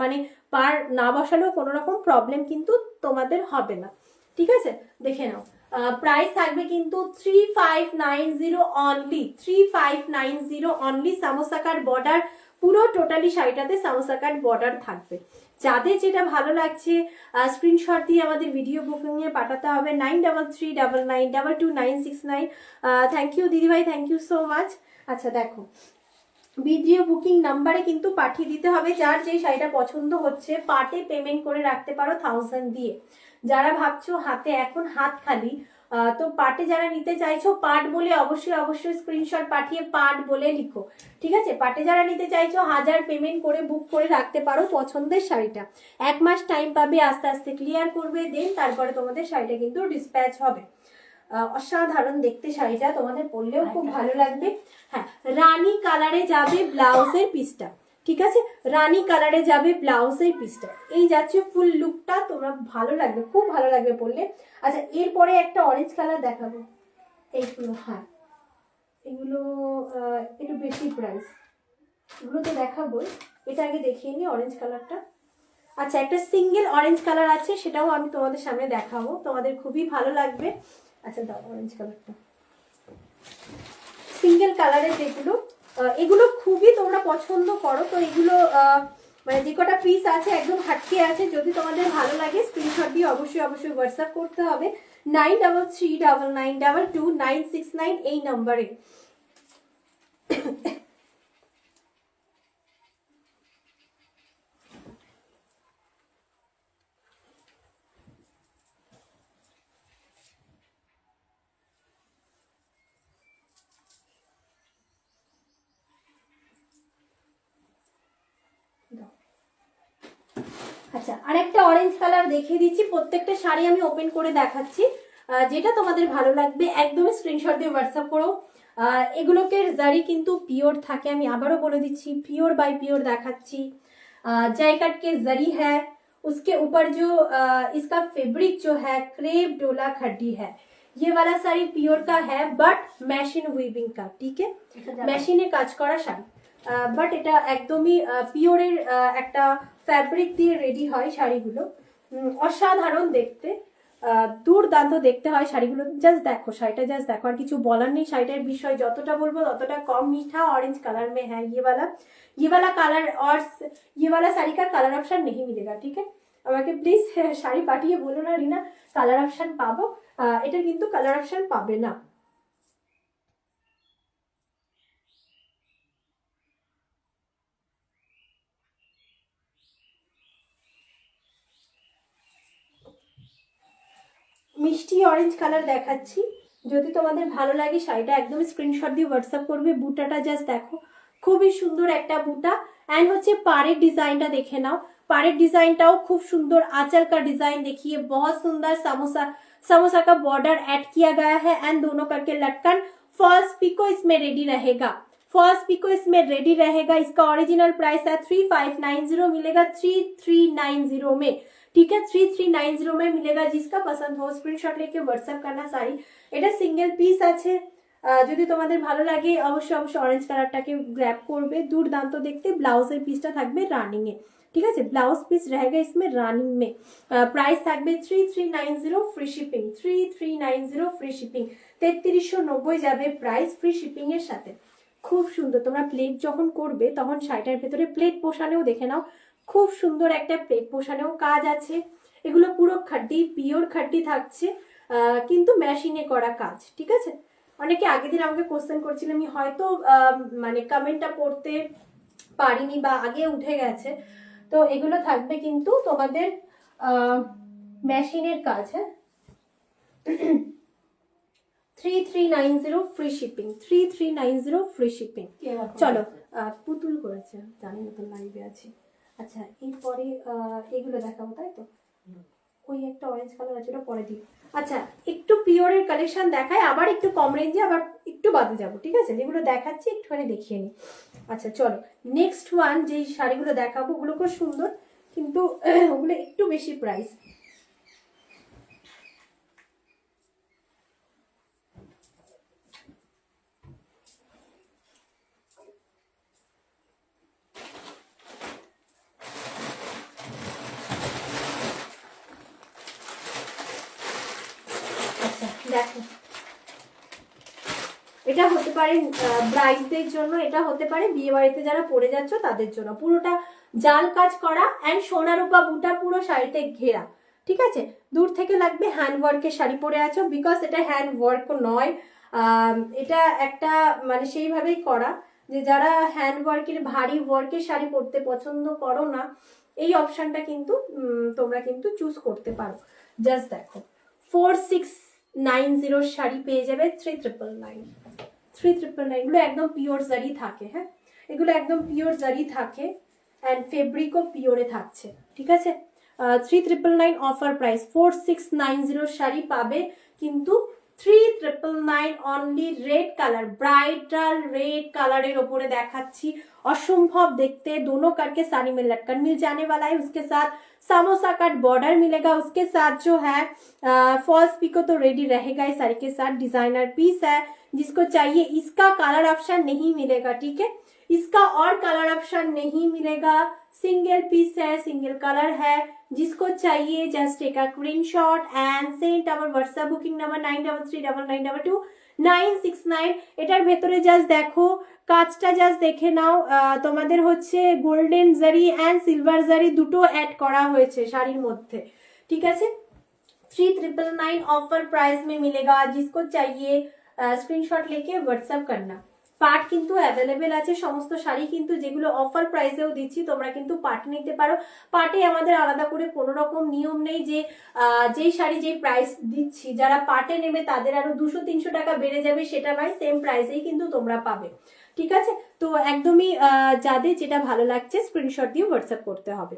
মানে পার না বসালেও কোনো রকম প্রবলেম কিন্তু তোমাদের হবে না, ঠিক আছে? দেখে নাও প্রাইস থাকবে কিন্তু 3590 অনলি, 3590 অনলি। সামোসাকার বর্ডার পুরো টোটালি শাড়িটাতে সামোসাকার বর্ডার থাকবে। যাদের যেটা ভালো লাগছে স্ক্রিনশট দিয়ে আমাদের ভিডিও বুকিং এ পাঠাতে হবে 9339922969। থ্যাংক ইউ দিদিভাই, থ্যাংক ইউ সো মাচ। আচ্ছা দেখো, ভিডিও বুকিং নাম্বারে কিন্তু পাঠিয়ে দিতে হবে যার যেই শাড়িটা পছন্দ হচ্ছে। পার্টে পেমেন্ট করে রাখতে পারো 1000 দিয়ে। যারা ভাবছো হাতে এখন হাত খালি, তো পার্টে যারা নিতে চাইছো পার্ট বলে অবশ্যই স্ক্রিনশট পাঠিয়ে পার্ট বলে লিখো, ঠিক আছে? পার্টে যারা নিতে চাইছো 1000 পেমেন্ট করে বুক করে রাখতে পারো পছন্দের শাড়িটা। 1 মাস টাইম পাবে, আস্তে আস্তে ক্লিয়ার করবে, দেন তারপরে তোমাদের শাড়িটা কিন্তু ডিসপ্যাচ হবে। অসাধারণ দেখতে শাড়িটা, তোমাদের পরলেও খুব ভালো লাগবে। হ্যাঁ, রানী কালারে যাবে ব্লাউজের পিসটা, ঠিক আছে? রানী কালারে যাবে ব্লাউজের পিসটা। এই যাচ্ছে ফুল লুকটা, তোমরা ভালো লাগবে, খুব ভালো লাগবে পরলে। আচ্ছা এরপরে একটা অরেঞ্জ কালার দেখাবো। এইগুলো হ্যাঁ, এগুলো একটু বেশি প্রাইস, এগুলো তো দেখাবো। এটা আগে দেখিয়ে নি অরেঞ্জ কালারটা। আচ্ছা একটা সিঙ্গেল অরেঞ্জ কালার আছে, সেটাও আমি তোমাদের সামনে দেখাবো, তোমাদের খুবই ভালো লাগবে। আচ্ছা দাও অরেঞ্জ কালারটা। সিঙ্গেল কালারের যেগুলো, এগুলো খুবই তোমরা পছন্দ করো, তো এগুলো মানে যে কটা পিস আছে একদম হাটকে আছে। যদি তোমাদের ভালো লাগে স্ক্রিনশট দিয়ে অবশ্যই হোয়াটসঅ্যাপ করতে হবে 9339922969 এই নম্বরে। আচ্ছা আরেকটা অরেঞ্জ কালার দেখিয়ে দিচ্ছি। প্রত্যেকটা শাড়ি আমি ওপেন করে দেখাচ্ছি, যেটা তোমাদের ভালো লাগবে একদমই স্ক্রিনশট দিয়ে হোয়াটসঅ্যাপ করো। এগুলোকে জারি কিন্তু পিওর থাকে, আমি আবারও বলে দিচ্ছি পিওর বাই পিওর দেখাচ্ছি। जैकेट के जरी है, उसके ऊपर जो इसका फैब्रिक जो है क्रेप डोला खड्डी है। ये वाला साड़ी प्योर का है बट মেশিন উইভিং का, ठीक है? মেশিনে কাজ করা শাড়ি, বাট এটা একদমই পিওরের একটা ফ্যাব্রিক দিয়ে রেডি হয় শাড়িগুলো। অসাধারণ দেখতে, দুর্দান্ত দেখতে হয় শাড়িগুলো। জাস্ট দেখো শাড়িটা, জাস্ট দেখো, আর কিছু বলার নেই। শাড়িটার বিষয় যতটা বলবো ততটা কম। मीठा ऑरेंज कलर में है ये वाला कलर, और ये वाला साड़ी का कलर ऑप्शन नहीं मिलेगा, ठीक है? আমাকে প্লিজ শাড়ি পাঠিয়ে বলো না রিনা কালার অপশন পাবো, এটা কিন্তু কালার অপশন পাবে না। মিষ্টি অরেঞ্জ কালার দেখাচ্ছি, যদি তোমাদের ভালো লাগে শাড়িটা একদম স্ক্রিনশট দিয়ে হোয়াটসঅ্যাপ করবে। বুটাটা জাস্ট দেখো, খুবই সুন্দর একটা বুটা। এন্ড হচ্ছে পাড়ের ডিজাইনটা দেখে নাও, পাড়ের ডিজাইনটাও খুব সুন্দর। आंचल का डिजाइन देखिए, बहुत सुंदर। समोसा का बॉर्डर ऐड किया गया है एंड दोनों करके लटकन फॉल्स पिको इसमें रेडी रहेगा। फॉल्स पिको इसमें रेडी रहेगा। इसका ओरिजिनल प्राइस है 3590, मिलेगा 3390 में। ठीक है, 3390 में मिलेगा। जिसका पसंद हो स्क्रीनशॉट लेके व्हाट्सएप करना শাড়ি। এটা সিঙ্গেল পিস আছে, যদি তোমাদের ভালো লাগে অবশ্যই অবশ্যই অরেঞ্জ কালারটাকে গ্র্যাব করবে। দুর্দান্ত দেখতে। ব্লাউজের পিসটা থাকবে রানিং এ, ঠিক আছে, ব্লাউজ পিস रहेगा इसमें রানিং में। প্রাইস থাকবে 3390 ফ্রি শিপিং, 3390 ফ্রি শিপিং, 3390 যাবে প্রাইস ফ্রি শিপিং এর সাথে। খুব সুন্দর। তোমরা প্লেট যখন করবে তখন শাড়িটার ভেতরে প্লেট পোষানেও দেখে নাও, খুব সুন্দর একটা প্লেট পোষানেও কাজ আছে। এগুলো পুরো খাড্ডি, পিওর খাড্ডি থাকছে, কিন্তু মেশিনে করা কাজ, ঠিক আছে। অনেকে আগের দিন আমাকে কোশ্চেন করছিলেন, আমি হয়তো মানে কমেন্টটা পড়তে পারিনি বা আগে উঠে গেছে। তো এগুলো থাকবে কিন্তু তোমাদের মেশিনের কাজ। হ্যাঁ, 3390 ফ্রি শিপিং, 3390 ফ্রি শিপিং। চলো, পুতুল করেছে, জানি না তো লাইভে আছে। আচ্ছা, এরপরে এগুলো দেখাবো, তাই তো? ওই একটা অরেঞ্জ কালার আছে, ওটা পরে দিই। আচ্ছা, একটু পিওরের কালেকশন দেখায়, আবার একটু কম রেঞ্জে, আবার একটু বাদে যাবো, ঠিক আছে। যেগুলো দেখাচ্ছি একটুখানি দেখিয়ে নিই। আচ্ছা চলো, নেক্সট ওয়ান যেই শাড়িগুলো দেখাবো ওগুলো খুব সুন্দর, কিন্তু ওগুলো একটু বেশি প্রাইস। দেখো, এটা হতে পারে ব্রাইডদের জন্য, এটা হতে পারে বিয়ে বাড়িতে যারা পরে যাচ্ছ তাদের জন্য। পুরোটা জাল কাজ করা অ্যান্ড সোনা রূপা বুটা পুরো শাড়িতে ঘেরা, ঠিক আছে। দূর থেকে লাগবে হ্যান্ড ওয়ার্কের শাড়ি পরে আছো, বিকজ এটা হ্যান্ড ওয়ার্ক নয়, এটা একটা মানে সেইভাবেই করা যে যারা হ্যান্ড ওয়ার্কের ভারী ওয়ার্কের শাড়ি পরতে পছন্দ করো না, এই অপশনটা কিন্তু তোমরা কিন্তু চুজ করতে পারো। জাস্ট দেখো, 4690 শাড়ি পেয়ে যাবে 3999, 3999। এগুলো একদম পিওর জারি থাকে। হ্যাঁ, এগুলো একদম পিওর জারি থাকে অ্যান্ড ফেব্রিকও পিওরে থাকছে, ঠিক আছে। 3999 অফার প্রাইস। 4690 শাড়ি পাবে, কিন্তু 3999 অনলি। রেড কালার, ব্রাইটাল রেड কালারের ওপরে দেখাচ্ছি, असंभव देखते। दोनों कट के साड़ी में लटकन मिल जाने वाला है, उसके साथ समोसा कट बॉर्डर मिलेगा, उसके साथ जो है फॉल्स पिको तो रेडी रहेगा इस साड़ी के साथ। डिजाइनर पीस है, जिसको चाहिए इसका कलर ऑप्शन नहीं मिलेगा, ठीक है, इसका और कलर ऑप्शन नहीं मिलेगा। सिंगल पीस है, सिंगल कलर है। जिसको चाहिए just take a screenshot and send our WhatsApp booking number 9339922969। এটার ভেতরে জাস্ট দেখো, কাজটা জাস্ট দেখে নাও। তোমাদের হচ্ছে গোল্ডেন জারি এন্ড সিলভার জারি দুটো অ্যাড করা হয়েছে শাড়ির মধ্যে, ঠিক আছে। 3999 ऑफर प्राइस में मिलेगा। जिसको चाहिए स्क्रीनशॉट लेके व्हाट्सएप करना। পাট কিন্তু অ্যাভেলেবেল আছে সমস্ত শাড়ি, কিন্তু যেগুলো অফার প্রাইসেও দিচ্ছি তোমরা কিন্তু পাট নিতে পারো। পাটে আমাদের আলাদা করে কোনো রকম নিয়ম নেই যে যেই শাড়ি যেই প্রাইস দিচ্ছি যারা পাটে নেবে তাদের আরো 200-300 টাকা বেড়ে যাবে, সেটা নয়, সেম প্রাইসেই কিন্তু তোমরা পাবে, ঠিক আছে। তো একদমই যাদের যেটা ভালো লাগছে স্ক্রিনশট দিয়ে হোয়াটসঅ্যাপ করতে হবে।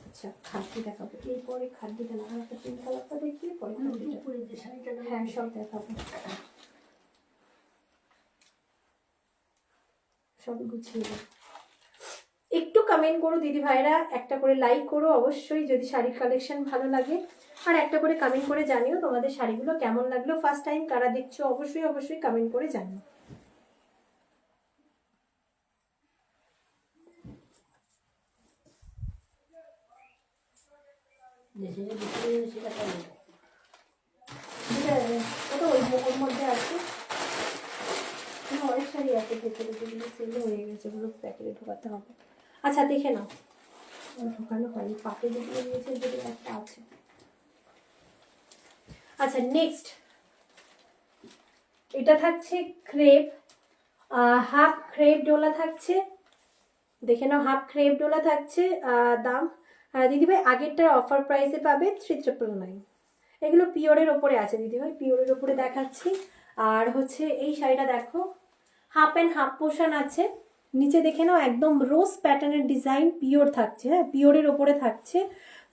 আচ্ছা, খাদ্যি দেখাবো এরপরে, খাদ্যিটা না একটা পিঙ্ক কালারটা দেখিয়ে পরে হ্যাঁ সব দেখাবো, সব গুছিয়ে। একটু কমেন্ট করো দিদি ভাইরা, একটা করে লাইক করো অবশ্যই যদি শাড়ির কালেকশন ভালো লাগে, আর একটা করে কমেন্ট করে জানিও তোমাদের শাড়িগুলো কেমন লাগলো। ফার্স্ট টাইম কারা দেখছো অবশ্যই অবশ্যই কমেন্ট করে জানিও। ওটা ওর মধ্যে আছে, অনেক শাড়ি আছে ভেতরে যেগুলো সেল হয়ে গেছে, ওগুলো প্যাকেটে ঢোকাতে হবে। আচ্ছা দেখে নাও, ঢোকানো হয়নি, পাতে যেগুলো নিয়েছে যেগুলো একটা আছে। আচ্ছা নেক্সট, এটা থাকছে ক্রেপ, হাফ ক্রেপ ডোলা থাকছে, দেখে নাও হাফ ক্রেপ ডোলা থাকছে। দাম দিদিভাই আগেরটার অফার প্রাইসে পাবে 3999। এগুলো পিওরের ওপরে আছে দিদিভাই, পিওরের ওপরে দেখাচ্ছি। আর হচ্ছে এই শাড়িটা দেখো, হাফ অ্যান্ড হাফ পোর্শন আছে, নিচে দেখে নাও একদম রোজ প্যাটার্নের ডিজাইন, পিওর থাকছে। হ্যাঁ, পিওরের ওপরে থাকছে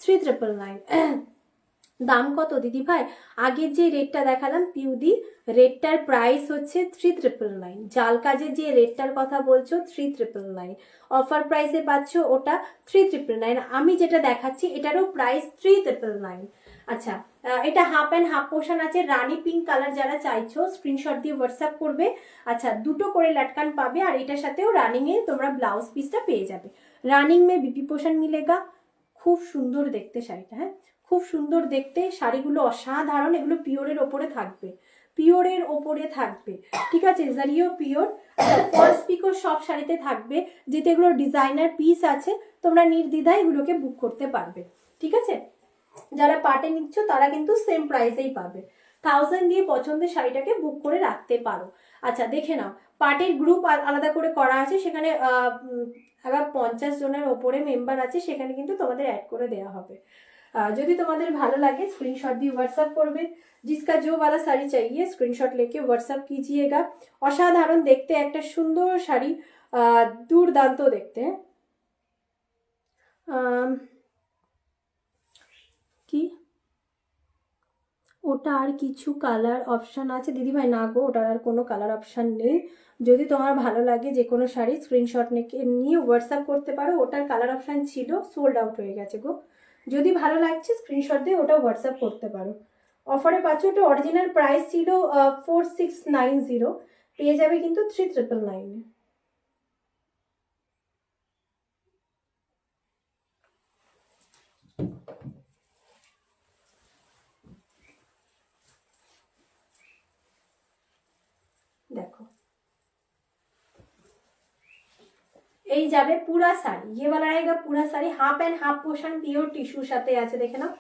3999। দাম কত দিদি ভাই? আগের যে রেটটা দেখালাম পিউদি, রেটটার প্রাইস হচ্ছে 3999। জাল কাজের যে রেটটার কথা বলছো 3999, অফার প্রাইসে পাচ্ছ ওটা 3999। আমি যেটা দেখাচ্ছি এটারও প্রাইস 3999। আচ্ছা, এটা হাফ অ্যান্ড হাফ পোর্শন আছে, রানী পিঙ্ক কালার যারা চাইছো স্ক্রিনশট দিয়ে হোয়াটসঅ্যাপ করবে। আচ্ছা, দুটো করে লটকান পাবে, আর এটার সাথেও রানিং এ তোমরা ব্লাউজ পিসটা পেয়ে যাবে। রানিং মে বিপি পোর্শন মিলেগা। খুব সুন্দর দেখতে শাড়িটা, হ্যাঁ খুব সুন্দর দেখতে, শাড়িগুলো অসাধারণ, এগুলো পিওরের ওপরে থাকবে, পিওরের ওপরে থাকবে, ঠিক আছে, জারিও পিওর। ফলস পিকো সব শাড়িতে থাকবে, যেহেতু এগুলো ডিজাইনার পিস আছে, তোমরা নির্দ্বিধায় এগুলোকে বুক করতে পারবে, ঠিক আছে। যারা পার্টে নিচ্ছ তারা কিন্তু সেম প্রাইসেই পাবে, 1000 দিয়ে পছন্দের শাড়িটাকে বুক করে রাখতে পারো। আচ্ছা দেখে নাও, পার্টের গ্রুপ আলাদা করে করা আছে, সেখানে আবার 50 জনের ওপরে মেম্বার আছে, সেখানে কিন্তু তোমাদের অ্যাড করে দেওয়া হবে। যদি তোমাদের ভালো লাগে স্ক্রিনশট দিয়ে হোয়াটসঅ্যাপ করবে, जिसका जो वाला শাড়ি चाहिए স্ক্রিনশট लेके হোয়াটসঅ্যাপ कीजिएगा। অসাধারণ দেখতে একটা সুন্দর শাড়ি, দুর্দান্ত দেখতে। কি ওটা আর কিছু কালার অপশান আছে দিদি ভাই? না গো, ওটার আর কোনো কালার অপশান নেই। যদি তোমার ভালো লাগে যে কোনো শাড়ি স্ক্রিনশট নিয়ে হোয়াটসঅ্যাপ করতে পারো, ওটার কালার অপশান ছিল, সোল্ড আউট হয়ে গেছে গো। যদি ভালো লাগছে স্ক্রিনশট দিয়ে ওটা হোয়াটসঅ্যাপ করতে পারো। অফারে পাচ্ছ, ওটা অরিজিনাল প্রাইস ছিল 4690, পেয়ে যাবে কিন্তু 3999। দেখো এই যাবে পুরা শাড়ি, ये वाला रहेगा पूरा sari, half and half portion pure টিস্যুর সাথে আছে, দেখে নাও,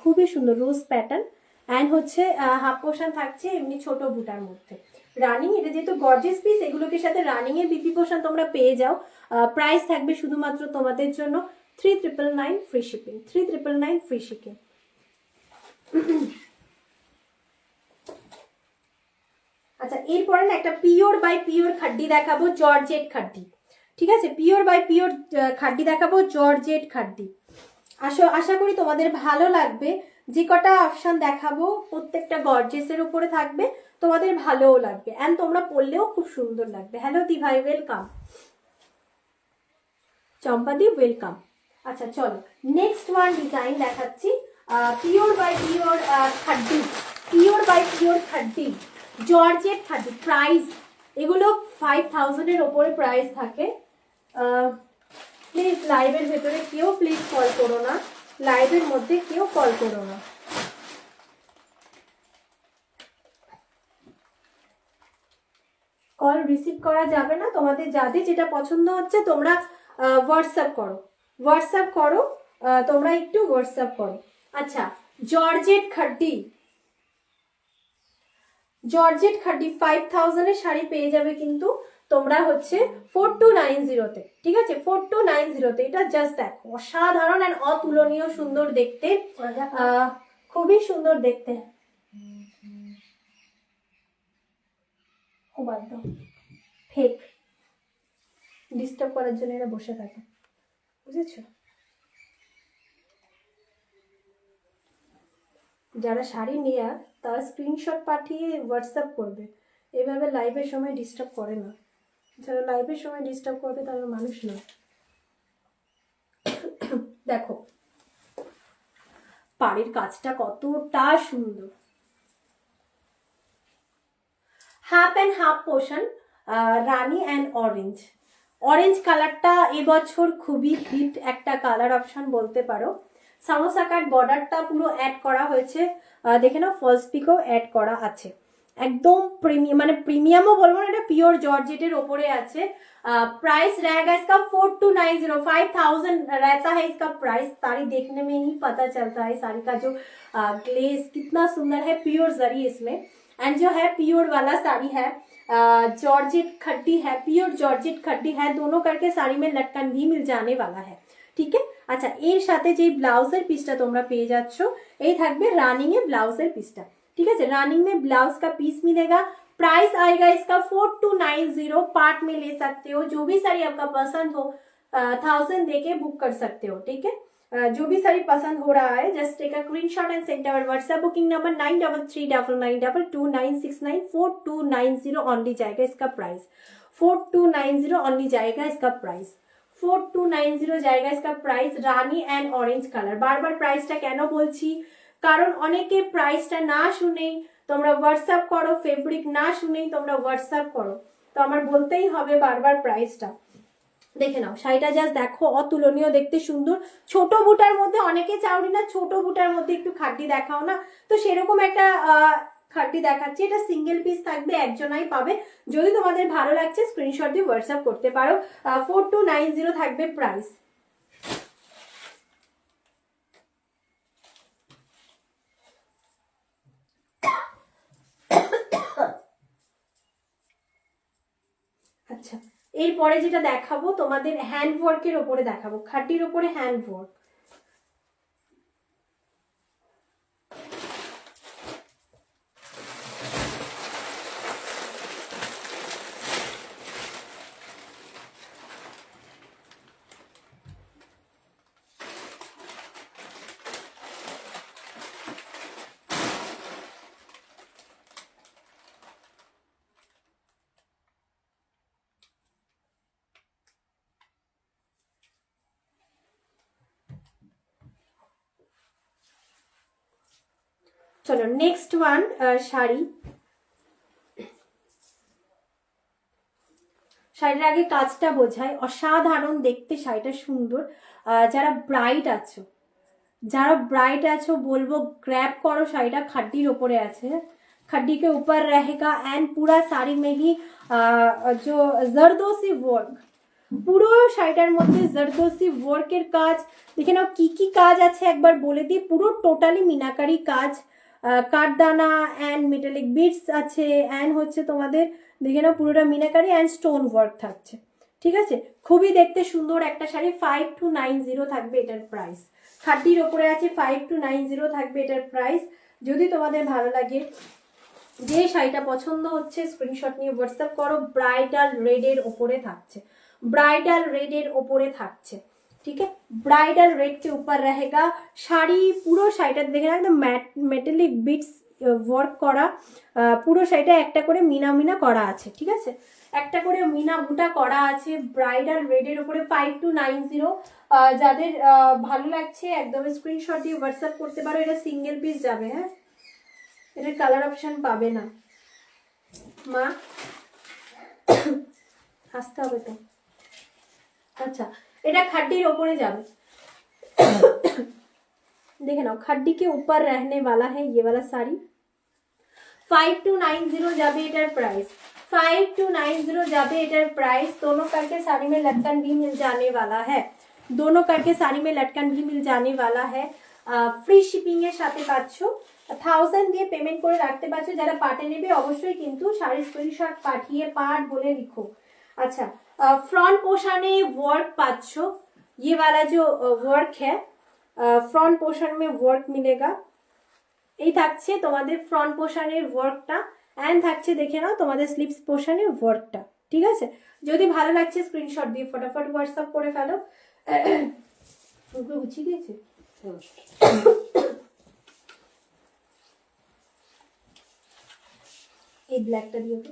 খুবই সুন্দর রোজ প্যাটার্ন। অ্যান্ড হচ্ছে হাফ পোর্শন থাকছে এমনি ছোট বুটার মধ্যে। রানিং, এটা যেহেতু গর্জিয়াস পিস, এগুলোকে সাথে রানিং এর বিপি পোর্শন তোমরা পেয়ে যাও। প্রাইস থাকবে শুধুমাত্র তোমাদের জন্য 3999 ফ্রি শিপিং, 3999 ফ্রি শিপিং। আচ্ছা, এরপরে না একটা পিওর বাই পিওর খাড্ডি দেখাবো, জর্জেট খাড্ডি, ঠিক আছে, পিওর বাই পিওর খাড্ডি দেখাবো, জর্জেট খাড্ডি। আশা করি তোমাদের ভালো লাগবে। যে কটা অপশন দেখাবো প্রত্যেকটা গর্জেসের উপরে থাকবে, তোমাদের ভালোও লাগবে, অ্যান্ড তোমরা পরলেও খুব সুন্দর লাগবে। হ্যালো দি ভাই, ওয়েলকাম, চম্পাদি ওয়েলকাম। আচ্ছা চলো, নেক্সট ওয়ান ডিজাইন দেখাচ্ছি, pure by pure khaddi, pure by pure khaddi, georgette khaddi. Price এগুলো 5000-এর ওপরে প্রাইস থাকে। প্লিজ লাইভের ভেতরে কেউ প্লিজ কল করো না, লাইভের মধ্যে কেউ কল করো না। কল রিসিভ করা যাবে না। তোমাদের যাদের যেটা পছন্দ হচ্ছে তোমরা হোয়াটসঅ্যাপ করো, হোয়াটসঅ্যাপ করো, তোমরা একটু হোয়াটসঅ্যাপ করো। আচ্ছা, জর্জেট খাড্ডি, জর্জেট খাড্ডি 5000-এর শাড়ি পেয়ে যাবে কিন্তু তোমরা হচ্ছে 4290-তে, ঠিক আছে, 4290-তে। এটা জাস্ট দেখো, অসাধারণ আর অতুলনীয় সুন্দর দেখতে, খুবই সুন্দর দেখতে। ও বাদ দাও, ফেক, ডিস্টার্ব করার জন্য এরা বসে থাকে, বুঝেছো? যারা শাড়ি নেয়ার তারা স্ক্রিনশট পাঠিয়ে হোয়াটসঅ্যাপ করবে, এভাবে লাইভের সময় ডিস্টার্ব করে না। যারা লাইভের সময় ডিস্টার্ব করবে তারা মানুষ না। দেখো পাড়ের কাজটা কতটা সুন্দর, half and half portion, Rani and orange. Orange কালারটা এবছর খুবই হিট একটা কালার অপশন বলতে পারো। সামোসা কাট বর্ডারটা পুরো অ্যাড করা হয়েছে, দেখে নাও, ফলস পিকও অ্যাড করা আছে, একদম প্রিমিয়াম, মানে প্রিমিয়ামও বলবো না, এটা পিওর জর্জেটের ওপরে আছে। प्राइस रहेगा इसका 4290, 5000 रहता है इसका प्राइस। साड़ी देखने में ही पता चलता है साड़ी का जो ग्लेज कितना सुंदर है, प्योर जरी इसमें। एंड जो है प्योर वाला साड़ी है, जॉर्जेट खड्डी है, प्योर जॉर्जेट खड्डी है, दोनों करके साड़ी में लटकन भी मिल जाने वाला है, ठीक है। আচ্ছা, এর সাথে যে ব্লাউজের পিসটা তোমরা পেয়ে যাচ্ছ, এই থাকবে রানিং এ ব্লাউজের পিসটা, ঠিক আছে, रानिंग में ब्लाउज का पीस मिलेगा। प्राइस आएगा इसका 4290, पार्ट में ले सकते हो, जो भी साड़ी आपका पसंद हो 1000 देके बुक कर सकते हो, ठीक है। जो भी साड़ी पसंद हो रहा है just take a screenshot and send our WhatsApp booking number 9339922969 4290 only जाएगा इसका प्राइस 4290 ओनली जाएगा इसका प्राइस 4290 जाएगा इसका price rani and orange colour বারবার প্রাইসটা কেন বলছি কারণ অনেকে প্রাইসটা না শুনেই তোমরা হোয়াটসঅ্যাপ করো ফেব্রিক না শুনেই তোমরা হোয়াটসঅ্যাপ করো তো আমার বলতেই হবে বারবার প্রাইসটা দেখে নাও শাড়িটা জাস্ট দেখো অতুলনীয় দেখতে সুন্দর ছোট বুটার মধ্যে অনেকে চাওনি না ছোট বুটার মধ্যে একটু খাড্ডি দেখাও না তো সেরকম একটা খাড্ডি দেখাচ্ছি এটা সিঙ্গেল পিস থাকবে একজনাই পাবে যদি তোমাদের ভালো লাগছে স্ক্রিনশট দিয়ে হোয়াটসঅ্যাপ করতে পারো 4290 থাকবে প্রাইস আচ্ছা এরপরে যেটা দেখাবো তোমাদের হ্যান্ড ওয়ার্কের উপরে দেখাবো খাড্ডির উপরে হ্যান্ড ওয়ার্ক চলো নেক্সট ওয়ান শাড়ি শাড়ির আগে কাজটা বোঝায় অসাধারণ দেখতে শাড়িটা সুন্দর যারা ব্রাইট আছো বলবো গ্র্যাব করো শাড়িটা খাড্ডির ওপরে আছে खड्डी के ऊपर रहेगा एंड पूरा साड़ी में ही जो जरदोसी वर्क পুরো শাড়িটার মধ্যে জরদোসি ওয়ার্কের কাজ দেখে নাও কি কাজ আছে একবার বলে দিই পুরো টোটালি মিনাকারি কাজ কাঠদানা এন্ড মেটালিক বিটস আছে এন্ড হচ্ছে তোমাদের দেখে নাও পুরোটা মিনাকারি এন্ড স্টোন ওয়ার্ক থাকছে ঠিক আছে খুবই দেখতে সুন্দর একটা শাড়ি 5290 থাকবে এটার প্রাইস খাড্ডির ওপরে আছে 5290 থাকবে এটার প্রাইস যদি তোমাদের ভালো লাগে যে শাড়িটা পছন্দ হচ্ছে স্ক্রিনশট নিয়ে হোয়াটসঅ্যাপ করো ব্রাইডাল রেডের ওপরে থাকছে ब्राइडल रेड ओपरे থাকছে ठीक है ब्राइडल रेड के ऊपर रहेगा শাড়ি পুরো শাড়িটা দেখে একদম মেটালিক বিটস ওয়ার্ক করা পুরো শাড়িটা একটা করে মিনা করা আছে ঠিক আছে একটা করে মিনা বুটা করা আছে ব্রাইডাল রেডের উপরে 5290 যাদের ভালো লাগছে একদম স্ক্রিনশট দিয়ে হোয়াটসঅ্যাপ করতে পারো এটা সিঙ্গেল পিস যাবে হ্যাঁ এর কালার অপশন পাবে না মা আসতে হবে তো अच्छा এটা खड्डी ऊपर जावे देखे ना खड्डी के ऊपर रहने वाला है ये वाला साड़ी 5290 जावे एटर प्राइस 5290 जावे एटर प्राइस दोनों करके साड़ी में लटकन भी मिल जाने वाला है दोनों करके साड़ी में लटकन भी मिल जाने वाला है फ्री शिपिंग এর সাথে পাচ্ছো 1000 দিয়ে পেমেন্ট করে রাখতে পারছো যারা পাটে নেবে অবশ্যই কিন্তু শাড়ি স্ক্রিনশট পাঠিয়ে পাট বলে লিখো अच्छा फ्रंट पोर्शने वर्क पाচ্ছো ये वाला जो वर्क है फ्रंट पोर्शन में वर्क मिलेगा এই থাকছে তোমাদের ফ্রন্ট পোর্শনের ওয়ার্কটা এন্ড থাকছে দেখে নাও তোমাদের স্লিভস পোর্শনের ওয়ার্কটা ঠিক আছে যদি ভালো লাগছে স্ক্রিনশট দিয়ে ফটাফট হোয়াটসঅ্যাপ করে ফেলো ওগুলো গুছিয়ে দিয়েছে এই ব্ল্যাকটা দিও তো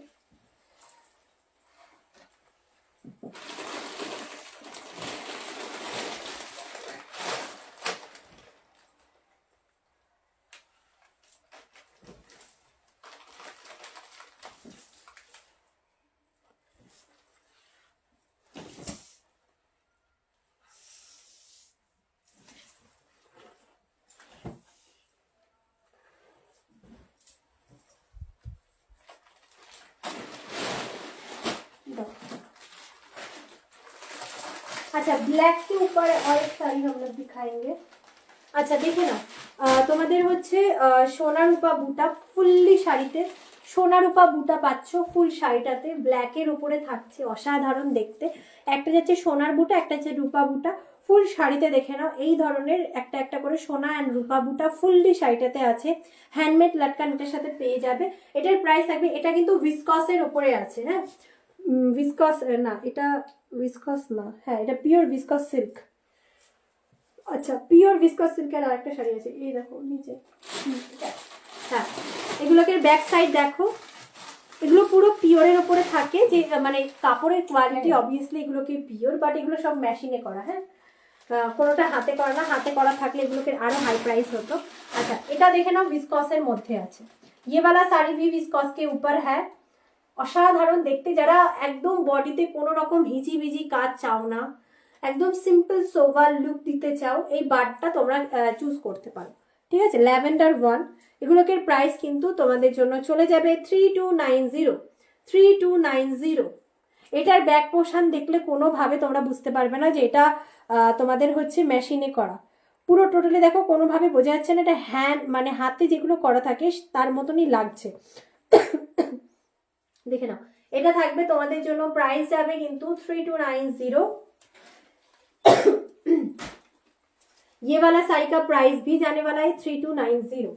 अच्छा ब्लैक के ऊपर और एक साड़ी हम लोग दिखाएंगे अच्छा देखे ना তোমাদের হচ্ছে সোনা রূপা বুটা ফুললি শাড়িতে সোনা রূপা বুটা পাচ্ছো ফুল শাড়িটাতে ব্ল্যাকের উপরে থাকছে অসাধারণ দেখতে একটা যাচ্ছে সোনার বুটা একটা হচ্ছে রূপা বুটা ফুল শাড়িতে দেখে নাও এই ধরনের একটা একটা করে সোনা এন্ড রূপা বুটা ফুললি শাড়িটাতে আছে হ্যান্ডমেড লটকান এটার সাথে পেয়ে যাবে এটার প্রাইস থাকবে এটা কিন্তু ভিসকসের উপরে আছে হ্যাঁ विस्कस ना এটা विस्कस ना হ্যাঁ এটা পিওর विस्कस सिल्क আচ্ছা, পিওর ভিসকস সিল্কের আর একটা শাড়ি আছে, এই দেখো নিচে। হ্যাঁ, এগুলোকে ব্যাক সাইড দেখো, এগুলো পুরো পিওরের ওপরে থাকে, যে মানে কাপড়ের কোয়ালিটি অবভিয়াসলি এগুলোকে পিওর, বাট এগুলো সব মেশিনে করা। হ্যাঁ, কোনোটা হাতে করা না, হাতে করা থাকলে এগুলোকে আরো হাই প্রাইস হতো। আচ্ছা, এটা দেখে নাও ভিসকসের মধ্যে আছে। ये वाला साड़ी भी विस्कॉस के ऊपर है। অসাধারণ দেখতে, যারা একদম বডিতে কোনো রকম হিজি ভিজি কাজ চাও না, একদম সিম্পল সোভার লুক দিতে চাও, এই বারটা তোমরা চুজ করতে পারো। ঠিক আছে, ল্যাভেন্ডার 1, এগুলোকে প্রাইস কিন্তু তোমাদের জন্য চলে যাবে 3290, 3290। এটার ব্যাক পোর্শন দেখলে কোনোভাবে তোমরা বুঝতে পারবে না যে এটা তোমাদের হচ্ছে মেশিনে করা। পুরো টোটালি দেখো, কোনোভাবে বোঝা যাচ্ছে না এটা হ্যান্ড, মানে হাতে যেগুলো করা থাকে তার মতনই লাগছে। দেখে নাও, এটা থাকবে তোমাদের জন্য, প্রাইস যাবে কিন্তু 3290। ये वाला साड़ी का प्राइस भी जाने वाला है 3290।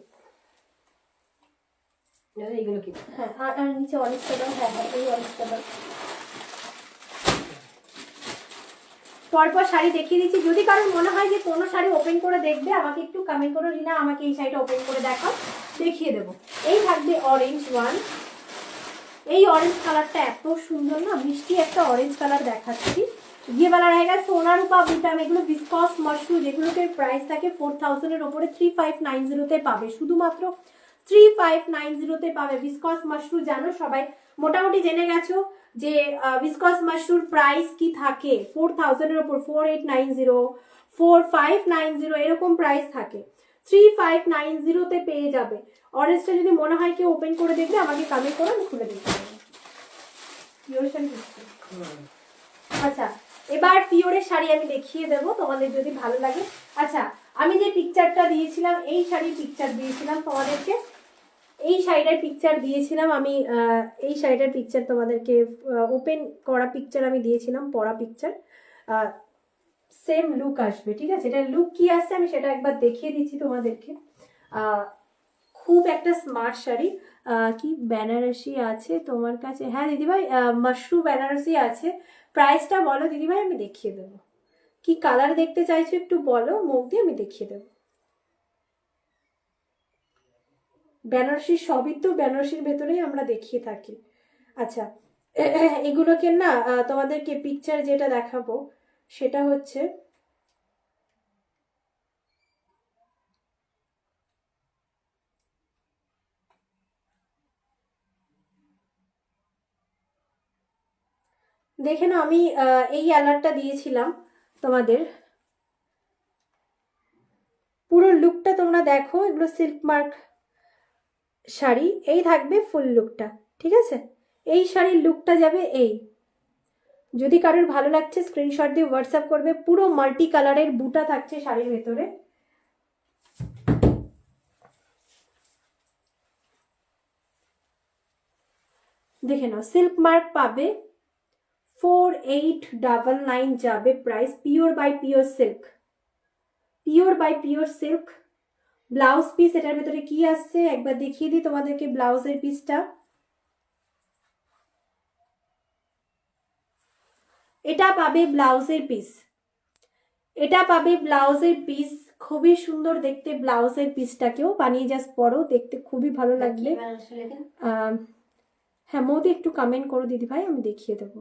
এইগুলো কি? হ্যাঁ, আর নিচে অরেঞ্জ কালার। হ্যাঁ হ্যাঁ, এই অরেঞ্জ কালার। পরপর শাড়ি দেখিয়ে দিচ্ছি, যদি কারোর মনে হয় যে কোনো শাড়ি ওপেন করে দেখবে আমাকে একটু কমেন্ট করো, রিনা আমাকে এই শাড়িটা ওপেন করে দেখাও, দেখিয়ে দেবো। এই থাকবে অরেঞ্জ 1, এই অরেঞ্জ কালারটা এত সুন্দর না, মিষ্টি একটা অরেঞ্জ কালার দেখাচ্ছি। ये वाला रहेगा सोना रूपा বুটাম, এগুলো ভিসকস মাশরু, যেগুলোকে প্রাইস থাকে 4000 এর উপরে 3590 তে পাবে, শুধুমাত্র 3590 তে পাবে। ভিসকস মাশরু জানো সবাই, মোটামুটি জেনে গেছো যে ভিসকস মাশরুর প্রাইস কি থাকে, 4000 এর উপর, 4890, 4590 এরকম প্রাইস থাকে। 3590 তে পেয়ে যাবে। অরেঞ্জটা যদি মনে হয় কেউ ওপেন করে দেখবে আমাকে কমেন্ট করো, আমি খুলে দিতে পারবো। পিওর শাড়ি দিচ্ছি। আচ্ছা, এবার পিওরের শাড়ি আমি দেখিয়ে দেবো তোমাদের যদি ভালো লাগে। আচ্ছা, আমি যে পিকচারটা দিয়েছিলাম, এই শাড়ির পিকচার দিয়েছিলাম তোমাদেরকে, এই শাড়িটার পিকচার দিয়েছিলাম আমি, এই শাড়িটার পিকচার তোমাদেরকে ওপেন করা পিকচার আমি দিয়েছিলাম, পরা পিকচার, সেম লুক আসবে। ঠিক আছে, এটা লুক কি আসছে আমি সেটা একবার দেখিয়ে দিচ্ছি তোমাদেরকে। খুব একটা স্মার্ট শাড়ি। কি বেনারসি আছে তোমার কাছে? হ্যাঁ দিদিভাই, মাশরু বেনারসি আছে। প্রাইসটা বলো দিদিভাই, আমি দেখিয়ে দেবো। কি কালার দেখতে চাইছো একটু বলো, মুখ দিয়ে আমি দেখিয়ে দেবো। বেনারসি সবই তো বেনারসির ভেতরেই আমরা দেখিয়ে থাকি। আচ্ছা, এগুলোকে না তোমাদেরকে পিকচার যেটা দেখাবো সেটা হচ্ছে, দেখে না, আমি এই অ্যালার্টটা দিয়েছিলাম তোমাদের, পুরো লুকটা তোমরা দেখো। এগুলো সিল্ক মার্ক শাড়ি, এই থাকবে ফুল লুকটা। ঠিক আছে, এই শাড়ির লুকটা যাবে এই। যদি কারোর ভালো লাগছে স্ক্রিনশট দিয়ে হোয়াটসঅ্যাপ করবে। পুরো মাল্টি কালারের বুটা থাকছে শাড়ির ভেতরে। দেখে নাও, সিল্ক মার্ক পাবে, 4899 যাবে price. Pure by pure silk, pure by pure silk. Blouse piece এটার ভেতরে কি আসছে একবার দেখিয়ে দিই তোমাদেরকে। ব্লাউজের পিসটা এটা পাবে, ব্লাউজের পিস এটা পাবে, ব্লাউজের পিস খুবই সুন্দর দেখতে। ব্লাউজের পিসটাকেও বানিয়ে জাস্ট পরো, দেখতে খুবই ভালো লাগবে। হ্যাঁ মোদি একটু কমেন্ট করো দিদি ভাই, আমি দেখিয়ে দেবো।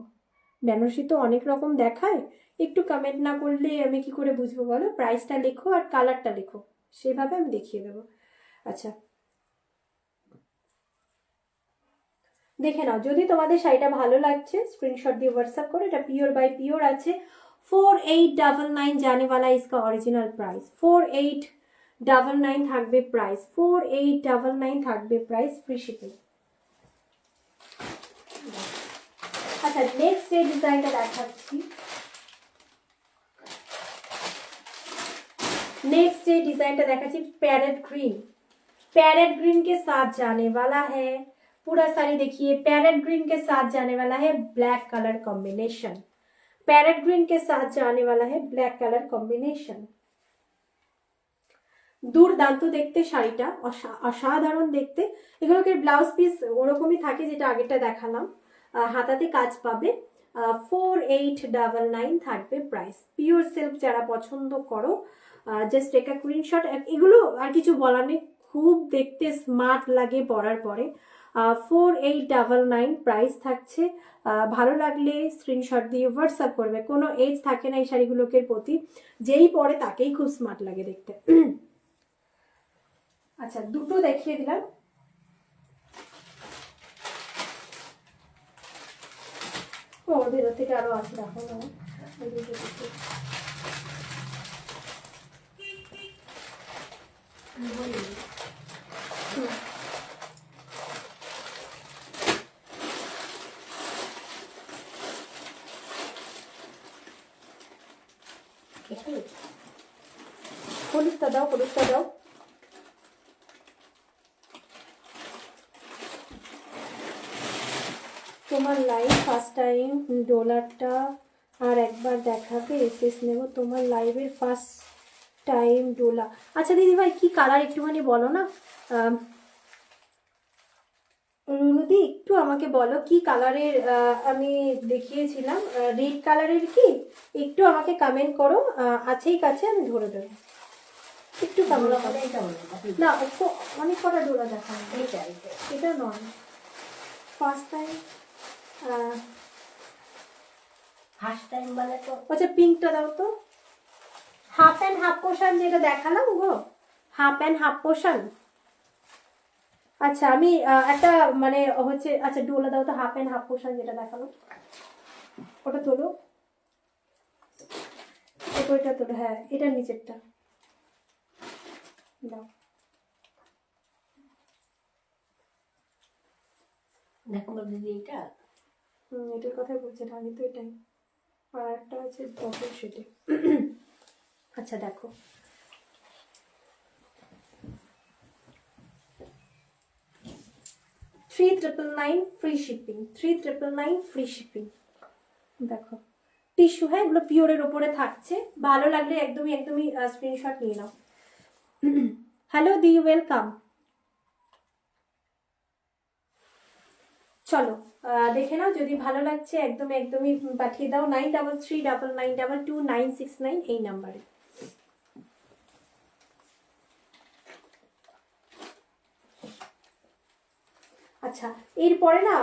বেনারসি তো অনেক রকম দেখায়, একটু কমেন্ট না করলে আমি কি করে বুঝবো বলো। প্রাইসটা লেখো আর কালারটা লেখো, সেভাবে আমি দেখিয়ে দেবো। আচ্ছা, দেখে নাও, যদি তোমাদের শাড়িটা ভালো লাগছে স্ক্রিনশট দিয়ে হোয়াটসঅ্যাপ করো। এটা পিওর বাই পিওর আছে। 4899 जाने वाला इसका ओरिजिनल प्राइस, 4899 থাকবে প্রাইস, 4899 থাকবে প্রাইস, ফ্রি শিপিং। अच्छा नेक्स्ट ये डिजाइन का देखाচ্ছি। नेक्स्ट ये डिजाइन का देखाচ্ছি पैरेट ग्रीन। पैरेट ग्रीन के साथ जाने वाला है पूरा साड़ी। देखिए पैरेट ग्रीन के साथ जाने वाला है black colour combination. Parrot green के साथ जाने वाला है ब्लैक कलर कॉम्बिनेशन। দুর্দান্ত দেখতে শাড়িটা, অসাধারণ দেখতে। এগুলোকে ব্লাউজ পিস ওরকমই থাকে যেটা আগেরটা দেখালাম। হাতাতে কাজ পাবে। 4899 থাকবে প্রাইস। পিওর সিল্ক যারা পছন্দ করো জাস্ট টেক আ স্ক্রিনশট। এগুলো আর কিছু বলার নেই, খুব দেখতে স্মার্ট লাগে পরার পরে। 4899 প্রাইস থাকছে। ভালো লাগলে স্ক্রিনশট দিয়ে হোয়াটসঅ্যাপ করবে, কোনো এজ থাকে না এই শাড়িগুলোকে প্রতি, যেই পরে তাকেই খুব স্মার্ট লাগে দেখতে। আচ্ছা, দুটো দেখিয়ে দিলাম। ও ভেতর থেকে আরো আছে, দেখো না এই দুটো দেখতে। হুম। হলুদটা দাও, হলুদটা দাও। তোমার লাইভ ফার্স্ট টাইম ডলারটা আর একবার দেখাবে, এসএস নেব। তোমার লাইভের ফার্স্ট টাইম ডোলা। আচ্ছা দিদি ভাই, কি কালার একটুখানি বলো না। রুনুদি একটু আমাকে বলো কি কালারের আমি দেখিয়েছিলাম, রেড কালারের কি, একটু আমাকে কমেন্ট করো। আছেই কাছে, আমি ধরে দেবো। একটু কমেন্ট করো। না অনেক কটা ডোলা দেখা, এটা নয় ফার্স্ট টাইম। ফার্স্ট টাইম মানে তো আচ্ছা পিঙ্কটা দাও তো, হাফ অ্যান্ড হাফ পোর্শন যেটা দেখালাম গো, হাফ অ্যান্ড হাফ পোর্শন। আচ্ছা আমি একটা মানে হচ্ছে, আচ্ছা ডোলা দাও তো, হাফ অ্যান্ড হাফ পোর্শন যেটা দেখালো ওটা তোলো, ওইটা তোলো। হ্যাঁ এটা নিচেরটা দাও। দেখো দিদি এটা এটার কথাই বলছি, আমি তো এটাই। আর একটা আছে ডবল শেডে। আচ্ছা দেখো, 3999 ফ্রি শিপিং, 3999 ফ্রি শিপিং। দেখো টিস্যু, হ্যাঁ এগুলো পিওরের ওপরে থাকছে, ভালো লাগলে একদমই একদমই স্ক্রিনশট নিয়ে নাও। হ্যালো দি, ওয়েলকাম। চলো দেখে নাও, যদি ভালো লাগছে একদম একদমই পাঠিয়ে দাও 9339922969 এই নাম্বারে। আচ্ছা এরপরে না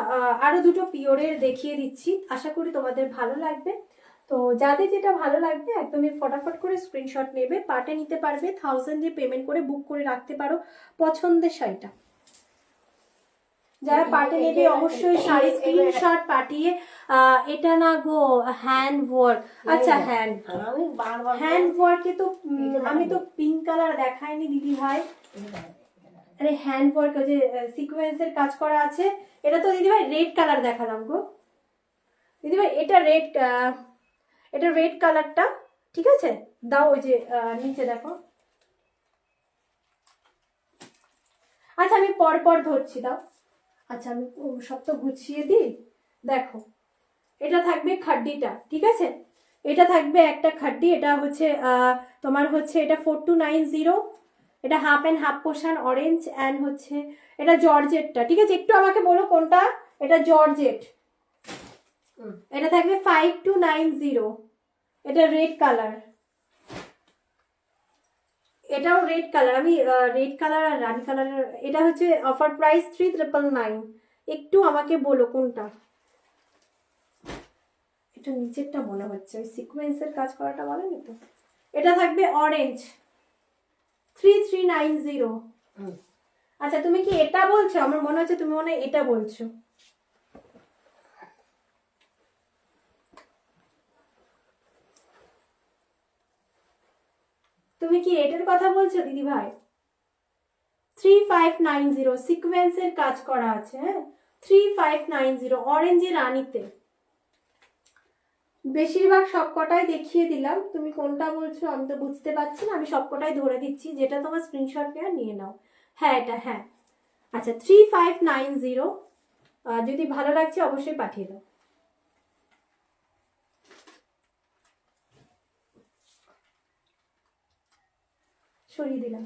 আরো দুটো পিওরের দেখিয়ে দিচ্ছি, আশা করি তোমাদের ভালো লাগবে। তো যাদের যেটা ভালো লাগবে একদমই ফটাফট করে স্ক্রিনশট নেবে, পার্টে নিতে পারবে, 1000 পেমেন্ট করে বুক করে রাখতে পারো পছন্দের শাড়িটা। যারা পার্টে নেবে অবশ্যই শাড়ি স্ক্রিনশট পাঠিয়ে, এটা না গো হ্যান্ড ওয়ার্ক। আচ্ছা হ্যান্ড ওয়ার্কে তো আমি তো পিঙ্ক কালার দেখাইনি দিদি ভাই। আরে হ্যান্ড ওয়ার্ক যে সিকোয়েন্সের কাজ করা আছে, এটা তো দিদি ভাই রেড কালার দেখালাম গো দিদি ভাই, এটা রেড কালারটা, ঠিক আছে দাও। ওই যে নিচে দেখো। আচ্ছা আমি পর পর ধরছি, দাও। আচ্ছা আমি সব তো গুছিয়ে দিই। দেখো এটা থাকবে খাড্ডিটা, ঠিক আছে, এটা থাকবে একটা খাড্ডি, এটা হচ্ছে তোমার হচ্ছে এটা 4290, এটা half and half portion orange and হচ্ছে এটা জর্জেটটা, ঠিক আছে। একটু আমাকে বলো কোনটা, এটা জর্জেট। এটা থাকবে 5290, এটা রেড কালার, এটাও রেড কালার। আমি রেড কালার আর রানি কালারের, এটা হচ্ছে অফার প্রাইস 3999। একটু আমাকে বলো কোনটা, এটা নিচেরটা মনে হচ্ছে, ওই সিকোয়েন্সের কাজ করাটা বলেনি তো। এটা থাকবে অরেঞ্জ 3390। আচ্ছা তুমি কি এটা বলছো, আমার মনে হচ্ছে তুমি মনে হয় এটা বলছো। তুমি কি এটার কথা বলছো দিদি ভাই? 3590 সিকোয়েন্সের কাজ করা আছে, হ্যাঁ 3590 অরেঞ্জের রানিতে। বেশিরভাগ সবকটাই দেখিয়ে দিলাম, তুমি কোনটা বলছো আমি তো বুঝতে পারছি না, আমি সবকটাই ধরে দিচ্ছি, যেটা তোমার স্ক্রিনশট নিয়ে নাও। হ্যাঁ এটা, হ্যাঁ আচ্ছা 3590, যদি ভালো লাগছে অবশ্যই পাঠিয়ে দাও। সরিয়ে দিলাম।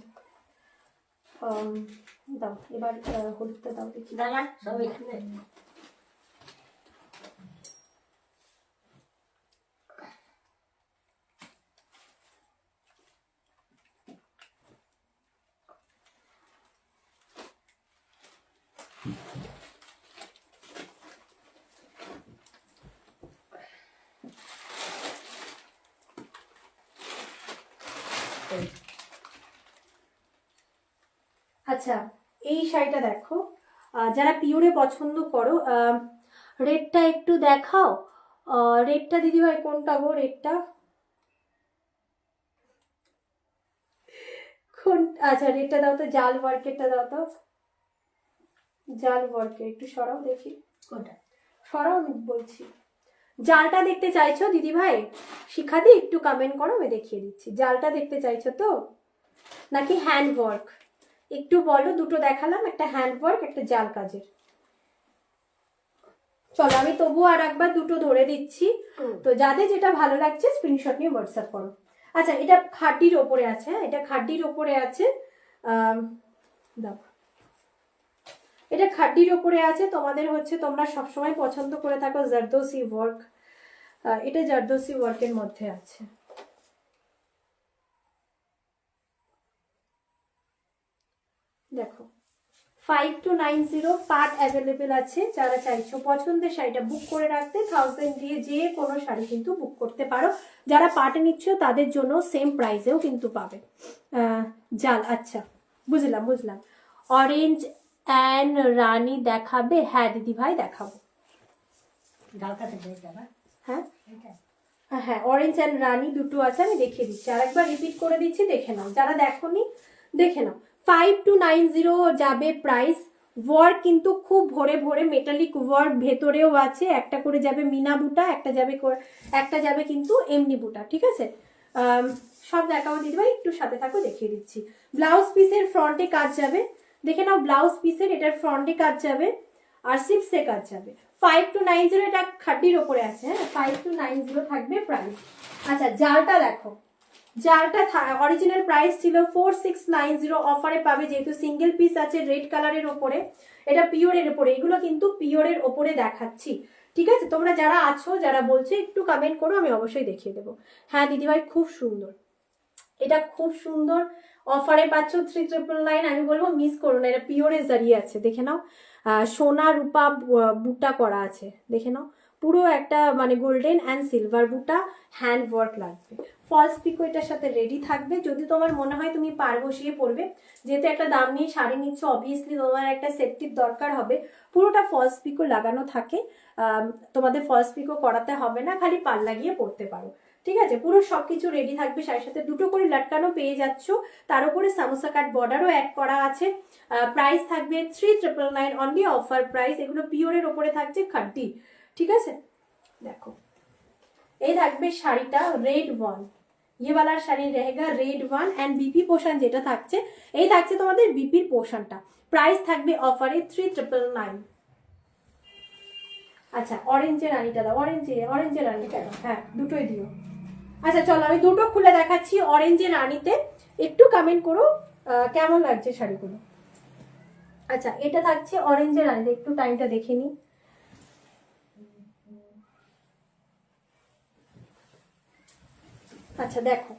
দাও এবার হলুদটা দাও দেখি। দাঁড়া সব এখানে আচ্ছা এই শাড়িটা দেখো, যারা পিওরে পছন্দ করো, রেডটা একটু দেখাও। রেডটা দিদিভাই কোনটা গো? রেডটা কোন? আচ্ছা রেডটা দাও তো, জাল ওয়ার্কেরটা দাও তো, জাল ওয়ার্কের একটু সরাও দেখি। কোনটা? সরাও আমি বলছি। জালটা দেখতে চাইছো দিদিভাই? শিখাদি একটু কমেন্ট করো, আমি দেখিয়ে দিচ্ছি। জালটা দেখতে চাইছো তো, নাকি হ্যান্ড ওয়ার্ক? একটু বলো, দুটো দেখালাম, একটা হ্যান্ড ওয়ার্ক, একটা জাল কাজের। চলো আমি তবু আর একবার দুটো ধরে দিচ্ছি, তো যাদের যেটা ভালো লাগছে স্ক্রিনশট নিয়ে হোয়াটসঅ্যাপ করো। আচ্ছা এটা খাড্ডির ওপরে আছে, হ্যাঁ এটা খাড্ডির ওপরে আছে। দাও, এটা খাড্ডির ওপরে আছে। তোমাদের হচ্ছে তোমরা সবসময় পছন্দ করে থাকো জারদোসি ওয়ার্ক, এটা জারদোসি ওয়ার্কের মধ্যে আছে। দেখো 5290 পার্ট অ্যাভেলেবেল আছে। যারা চাইছো পছন্দের শাড়িটা বুক করে রাখতে, 1000 দিয়ে যে কোনো শাড়ি কিন্তু বুক করতে পারো। যারা পার্টে নিচ্ছ তাদের জন্য সেম প্রাইসেও কিন্তু পাবে। জাল, আচ্ছা বুঝলাম বুঝলাম। অরেঞ্জ অ্যান্ড রানী দেখাবে? হ্যাঁ দিদি ভাই দেখাবো। হ্যাঁ হ্যাঁ, অরেঞ্জ অ্যান্ড রানী দুটো আছে, আমি দেখিয়ে দিচ্ছি। আরেকবার রিপিট করে দিচ্ছি, দেখে নাও। যারা দেখোনি দেখে নাও। 5290 যাবে প্রাইস। ওয়ার্ক কিন্তু খুব ভরে ভরে মেটালিক ওয়ার্ক ভেতরেও আছে। একটা করে যাবে মিনা বুটা, একটা যাবে কিন্তু এমনি বুটা, ঠিক আছে? সব দেখাবো দিদিভাই, একটু সাথে থাকো, দেখিয়ে দিচ্ছি। ব্লাউজ পিসের ফ্রন্টে কাজ যাবে, দেখে নাও। ব্লাউজ পিসের এটার ফ্রন্টে কাজ যাবে আর স্লিপসে কাজ যাবে। 5290 এটা খাড্ডির ওপরে আছে, হ্যাঁ 5290 থাকবে প্রাইস। আচ্ছা জালটা দেখো, জালটা অরিজিনাল প্রাইস ছিল 4690, অফারে পাবে যেহেতু সিঙ্গেল পিস আছে রেড কালারের ওপরে, এটা পিওরের ওপরে। এগুলো কিন্তু পিওরের ওপরে দেখাচ্ছি, ঠিক আছে? তোমরা যারা আছো, যারা বলছো একটু কমেন্ট করো, আমি অবশ্যই দেখিয়ে দেবো। হ্যাঁ দিদিভাই খুব সুন্দর, এটা খুব সুন্দর, অফারে পাচ্ছ 3999। আমি বলবো মিস করো না, এটা পিওরের জারি আছে, দেখে নাও। সোনা রূপা বুটা করা আছে, দেখে নাও। পুরো একটা মানে গোল্ডেন অ্যান্ড সিলভার বুটা, হ্যান্ড ওয়ার্ক লাগবে। ফলস পিকো এটার সাথে রেডি থাকবে। যদি তোমার মনে হয় তুমি পার বসিয়ে পড়বে, যেহেতু একটা দাম নিয়ে শাড়ি নিচ্ছ, অবভিয়াসলি তোমার একটা সেফটির দরকার হবে। পুরোটা ফলস পিকো লাগানো থাকে, তোমাদের ফলস পিকো করাতে হবে না, খালি পার লাগিয়ে পড়তে পারো, ঠিক আছে? পুরো সবকিছু রেডি থাকবে। শাড়ির সাথে দুটো করে লাটকানো পেয়ে যাচ্ছ, তার উপরে সামোসা কাট বর্ডারও অ্যাড করা আছে। প্রাইস থাকবে 3999 অনলি, অফার প্রাইস। এগুলো পিওরের ওপরে থাকছে খাড্ডি, ঠিক আছে? দেখো এই থাকবে শাড়িটা রেড ওয়ান, ये वाला শাড়ি रहेगा red one and BP portion যেটা থাকছে, এই থাকছে তোমাদের বিপির পোর্শনটা। প্রাইস থাকবে অফারে 3999। আচ্ছা অরেঞ্জের রানীটা দাও, অরেঞ্জের রানীটা দাও, হ্যাঁ দুটোই দিও। আচ্ছা চলো আমি দুটো খুলে দেখাচ্ছি অরেঞ্জের রানীতে, একটু কমেন্ট করো কেমন লাগছে শাড়িগুলো। আচ্ছা এটা থাকছে অরেঞ্জের রানীতে, একটু টাইমটা দেখে নিই। আচ্ছা দেখো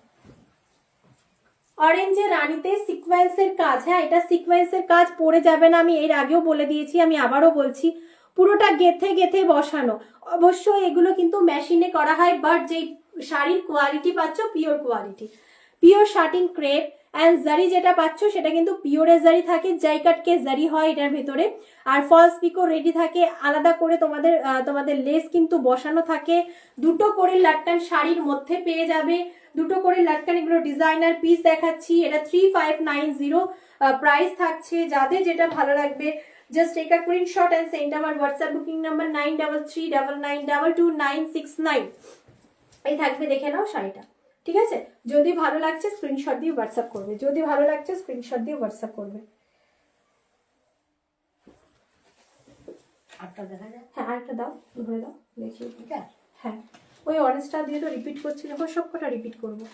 অরেঞ্জের রানীতে সিকোয়েন্সের কাজ, হ্যাঁ এটা সিকোয়েন্সের কাজ পড়ে যাবে না, আমি এর আগেও বলে দিয়েছি, আমি আবারও বলছি, পুরোটা গেথে গেথে বসানো। অবশ্যই এগুলো কিন্তু মেশিনে করা হয়, বাট যেই শাড়ির কোয়ালিটি পাচ্ছ pure quality, pure shirting crepe and zari যেটা পাচ্ছ সেটা কিন্তু পিওরের জারি থাকে, জাইকাটকে জারি হয় এটার ভেতরে। আর ফলস পিকো রেডি থাকে, আলাদা করে তোমাদের লেস কিন্তু বসানো থাকে। দুটো করে লাটকান শাড়ির মধ্যে পেয়ে যাবে, দুটো করে লাটকান, এগুলো ডিজাইনার পিস দেখাচ্ছি। এটা 3590 প্রাইস থাকছে। যাদের যেটা ভালো লাগবে just take a screenshot and send আমার হোয়াটসঅ্যাপ বুকিং নাম্বার 9339992969। এই থাকবে, দেখে নাও শাড়িটা, ঠিক আছে? যদি ভালো লাগছে স্ক্রিনশট দিয়ে হোয়াটসঅ্যাপ করবে, যদি ভালো লাগছে স্ক্রিনশট দিয়ে হোয়াটসঅ্যাপ করবে। হ্যাঁ আরেকটা দাও, ধরে দাও, দেখি, ঠিক আছে? হ্যাঁ ওই অরেঞ্জটা দিয়ে তো রিপিট করছি, দেখো সবকটা রিপিট করবো।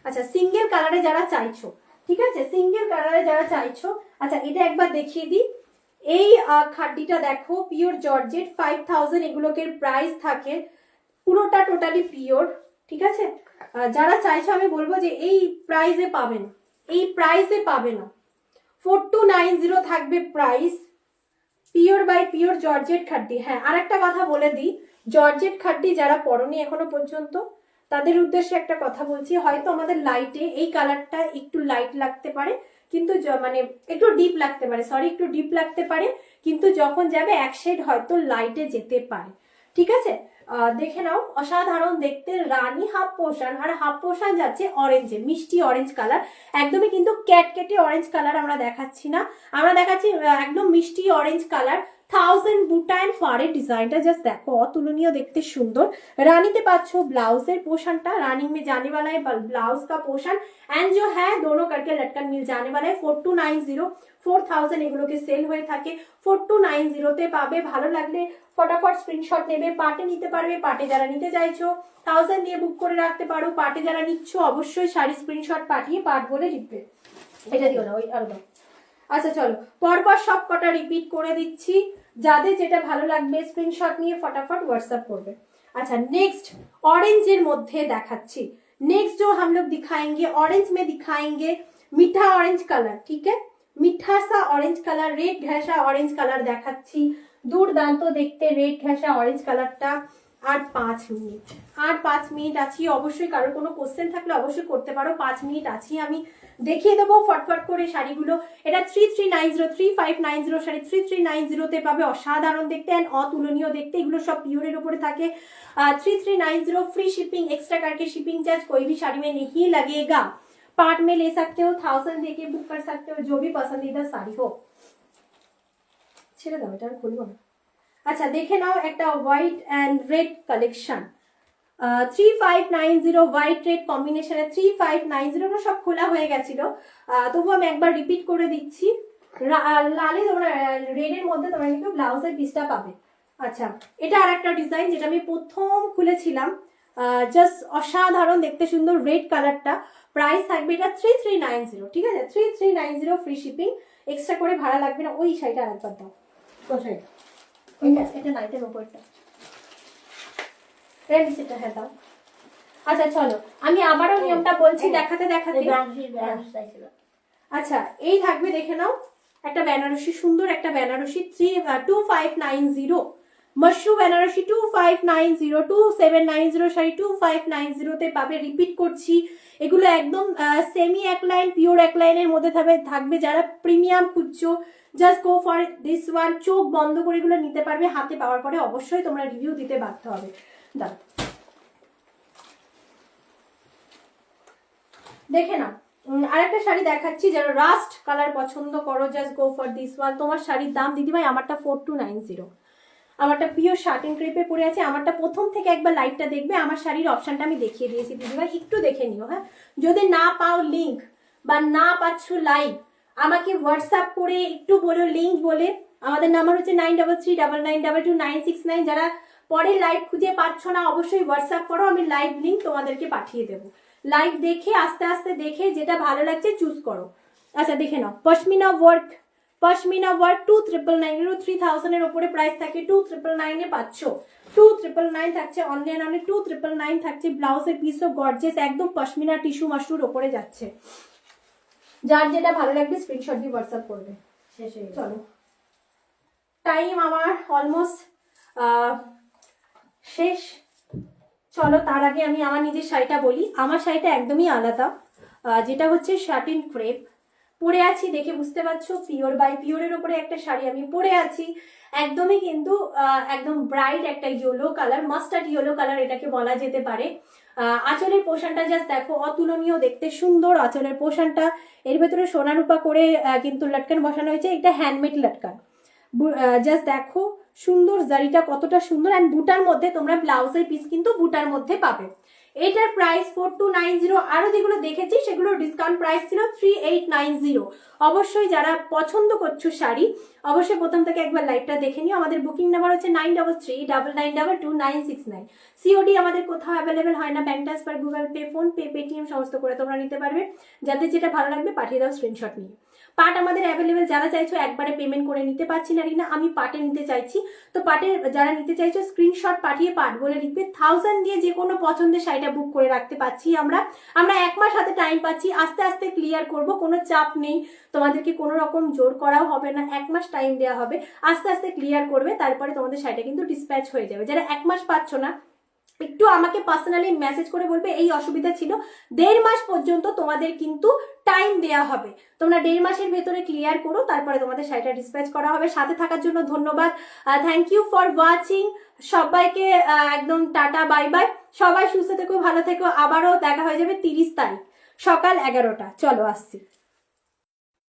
আচ্ছা সিঙ্গেল কালারে যারা চাইছো, ঠিক আছে, সিঙ্গেল কালারে যারা চাইছো, আচ্ছা এটা একবার দেখিয়ে দিই। এই খাড্ডিটা দেখো পিওর জর্জেট, 5000 এগুলোকে প্রাইস থাকে, পুরোটা টোটালি পিওর, ঠিক আছে? যারা চাইছো আমি বলবো যে এই প্রাইসে পাবে না, এই প্রাইসে পাবে না। 4290 থাকবে price, pure by pure georgette khaddi. হ্যাঁ, আর একটা কথা বলে দিই, জর্জেট খাড্ডি যারা পরনি এখনো পর্যন্ত তাদের উদ্দেশ্যে একটা কথা বলছি, হয়তো আমাদের লাইটে এই কালারটা একটু লাইট লাগতে পারে, কিন্তু মানে একটু ডিপ লাগতে পারে, সরি একটু ডিপ লাগতে পারে, কিন্তু যখন যাবে এক শেড হয়তো লাইটে যেতে পারে, ঠিক আছে? দেখে নাও, অসাধারণ দেখতে, রানী হাফ পোর্শন, আর হাফ পোর্শন যাচ্ছে অরেঞ্জে, মিষ্টি অরেঞ্জ কালার, একদমই কিন্তু ক্যাটকেটে অরেঞ্জ কালার আমরা দেখাচ্ছি না, আমরা দেখাচ্ছি একদম মিষ্টি অরেঞ্জ কালার। 1000 বুটা এন্ড ফারের ডিজাইনটা জাস্ট দেখো, অতুলনীয় দেখতে সুন্দর। रानीते पाচ্ছ ब्लाउजের পোর্শনটা, রানিং में जाने वाला है ब्लाउज का पोर्शन, एंड जो है दोनों करके लटकन मिल जाने वाला है। 4290 4000 এগুলোকে সেল হয়ে থাকে, 4290 তে পাবে। ভালো লাগলে ফটাফট স্ক্রিনশট নেবে, পার্টে নিতে পারবে, পার্টে যারা নিতে চাইছো 1000 দিয়ে বুক করে রাখতে পারো, পার্টে যারা নিচ্ছ অবশ্যই শাড়ি স্ক্রিনশট পাঠিয়ে পার্ট বলে লিখবে। এটা দিও না, ওই আরো দাও। আচ্ছা চলো, পরপর সব কটা রিপিট করে দিচ্ছি, যাদের যেটা ভালো লাগবে স্ক্রিনশট নিয়ে ফটাফট হোয়াটসঅ্যাপ করবে। अच्छा नेक्स्ट ऑरेंज मध्य देखाচ্ছি, नेक्स्ट जो हम लोग दिखाएंगे ऑरेंज में दिखाएंगे मीठा ऑरेंज कलर, ठीक है, मीठा सा ऑरेंज कलर, रेड घासा ऑरेंज कलर দেখাচ্ছি, দুর্দান্ত দেখতে রেড ঘাসা অরেঞ্জ কালারটা। আর 5 মিনিট আছি, অবশ্যই কারোর কোনো কোশ্চেন থাকলে অবশ্যই করতে পারো, 5 মিনিট আছি, আমি দেখিয়ে দেবো ফটফট করে শাড়িগুলো। এটা 3390 3590 শাড়ি 3390 তে পাবে, অসাধারণ দেখতে এন্ড অতুলনীয় দেখতে, এগুলো সব পিওরের উপরে থাকে। 3390 फ्री शिपिंग, एक्स्ट्रा करके शिपिंग चार्ज कोई भी साड़ी में नहीं लगेगा, पार्ट में ले सकते हो, 1000 देके बुक कर सकते हो, जो भी पसंदीदा साड़ी हो। ছেড়ে দাও, এটা আর খুলবো না। আচ্ছা দেখে নাও একটা white and red collection, 3590 white red কম্বিনেশনে 3590 সব খোলা হয়ে গেছিল, তবু আমি একবার রিপিট করে দিচ্ছি। লালে তোমরা রেডের মধ্যে তোমরা কিন্তু ব্লাউজের পিসটা পাবে। আচ্ছা এটা আর একটা ডিজাইন যেটা আমি প্রথম খুলেছিলাম, জাস্ট অসাধারণ দেখতে সুন্দর রেড কালারটা, প্রাইস থাকবে এটা 3390, ঠিক আছে, 3390 ফ্রি শিপিং, এক্সট্রা করে ভাড়া লাগবে না। ওই শাড়িটা আরেকবার দাও, কোথায় এটা নাইটের উপরটা রেড সেটা হ্যাঁ দাও। আচ্ছা চলো আমি আবারও নিয়মটা বলছি দেখাতে দেখাতে। আচ্ছা এই থাকবে, দেখে নাও একটা বেনারসি, সুন্দর একটা বেনারসি 2590, মশরু বেনারসি 2590, 2790 শাড়ি 2590 তে পাবে। রিপিট করছি, এগুলো একদম সেমি এক লাইন পিওর এক লাইনের মধ্যে থাকবে। যারা প্রিমিয়াম খুঁজছো just go for this one, চোখ বন্ধ করে এগুলো নিতে পারবে। হাতে পাওয়ার পরে অবশ্যই তোমরা রিভিউ দিতে বাধ্য হবে। দাও দেখে নাও, আরেকটা শাড়ি দেখাচ্ছি, যারা রাস্ট কালার পছন্দ করো just go for this one. তোমার শাড়ির দাম দিদিভাই আমারটা 4290, আমারটা পিওর শার্টিং ক্রেপে পরে আছে, আমারটা প্রথম থেকে একবার লাইভটা দেখবে, আমার শাড়ির অপশনটা আমি দেখিয়ে দিয়েছি দিদিভাই, একটু দেখে নিও। হ্যাঁ যদি না পাও লিঙ্ক বা না পাচ্ছ লাইভ, আমাকে হোয়াটসঅ্যাপ করে একটু বলো লিঙ্ক বলে। আমাদের নাম্বার হচ্ছে 9339922969। যারা পরে লাইভ খুঁজে পাচ্ছ না অবশ্যই হোয়াটসঅ্যাপ করো, আমি লাইভ লিঙ্ক তোমাদেরকে পাঠিয়ে দেবো। লাইভ দেখে আস্তে আস্তে দেখে যেটা ভালো লাগছে চুজ করো। আচ্ছা দেখে নাও পশমিনা ওয়ার্ক, পশমিনা ওয়ার্ক 2999, 3000 এর উপরে প্রাইস থাকে, 2999 এ পাচ্ছ, 2999 থাকছে অনলাইন, 2999 থাকছে। ব্লাউজের পিসও গর্জিয়াস একদম পশমিনা টিস্যু মাশরুর উপরে যাচ্ছে। যার যেটা ভালো লাগবে স্ক্রিনশট দিয়ে হোয়াটসঅ্যাপ করবে। শেষ হয়ে চলো, টাইম আমার অলমোস্ট শেষ। চলো তার আগে আমি আমার নিজের শাড়িটা বলি। আমার শাড়িটা একদমই আলাদা, যেটা হচ্ছে শার্টিন ক্রেপ পরে আছি, দেখে বুঝতে পারছো পিওর বাই পিওরের উপরে একটা শাড়ি আমি পরে আছি, একদমই কিন্তু একদম ব্রাইট একটা yellow colour, mustard yellow colour এটাকে বলা যেতে পারে। আঁচলের পোশানটা জাস্ট দেখো, অতুলনীয় দেখতে সুন্দর আঁচলের পোশানটা, এর ভেতরে সোনা রূপা করে কিন্তু লটকান বসানো হয়েছে, এটা হ্যান্ডমেড লটকান, জাস্ট দেখো সুন্দর জারিটা কতটা সুন্দর। এন্ড বুটার মধ্যে তোমরা ব্লাউজের পিস কিন্তু বুটার মধ্যে পাবে। এটার প্রাইস 4290, আরো যেগুলো দেখেছি সেগুলো ডিসকাউন্ট প্রাইস ছিল 3890। অবশ্যই যারা পছন্দ করছো শাড়ি অবশ্যই প্রথম থেকে একবার লাইভটা দেখে নিও। আমাদের বুকিং নাম্বার হচ্ছে 9339922969। সিওডি আমাদের কোথাও অ্যাভেলেবেল হয় না, bank transfer, Google pay, phone pay, Paytm সমস্ত করে তোমরা নিতে পারবে। যাদের যেটা ভালো লাগবে পাঠিয়ে দাও স্ক্রিনশট নিয়ে। পার্ট আমাদের অ্যাভেলেবেল, যারা চাইছো একবারে পেমেন্ট করে নিতে পারছি না রিনা, আমি পার্টে নিতে চাইছি, তো পার্টে যারা নিতে চাইছো স্ক্রিনশট পাঠিয়ে পার্ট বলে লিখবে, 1000 দিয়ে যে কোনো পছন্দের শাড়ি শাড়িটা বুক করে রাখতে পারছি। আমরা 1 মাস হাতে টাইম পাচ্ছি, আস্তে আস্তে ক্লিয়ার করব, কোনো চাপ নেই, তোমাদেরকে কোনো রকম জোর করাও হবে না, 1 মাস টাইম দেওয়া হবে, আস্তে আস্তে ক্লিয়ার করবে, তারপরে তোমাদের শাড়িটা কিন্তু ডিসপ্যাচ হয়ে যাবে। যারা 1 মাস পাচ্ছ না একটু আমাকে পার্সোনালি মেসেজ করে বলবে এই অসুবিধা ছিল, 1.5 মাস পর্যন্ত তোমাদের কিন্তু টাইম দেওয়া হবে, তোমরা 1.5 মাসের ভেতরে ক্লিয়ার করো, তারপরে তোমাদের শাড়িটা ডিসপ্যাচ করা হবে। সাথে থাকার জন্য ধন্যবাদ, থ্যাংক ইউ ফর ওয়াচিং। সবাইকে একদম টাটা, বাই বাই, সবাই সুস্থ থেকো, ভালো থেকো, আবারও দেখা হয়ে যাবে 30 তারিখ সকাল 11টা। চলো আসছি।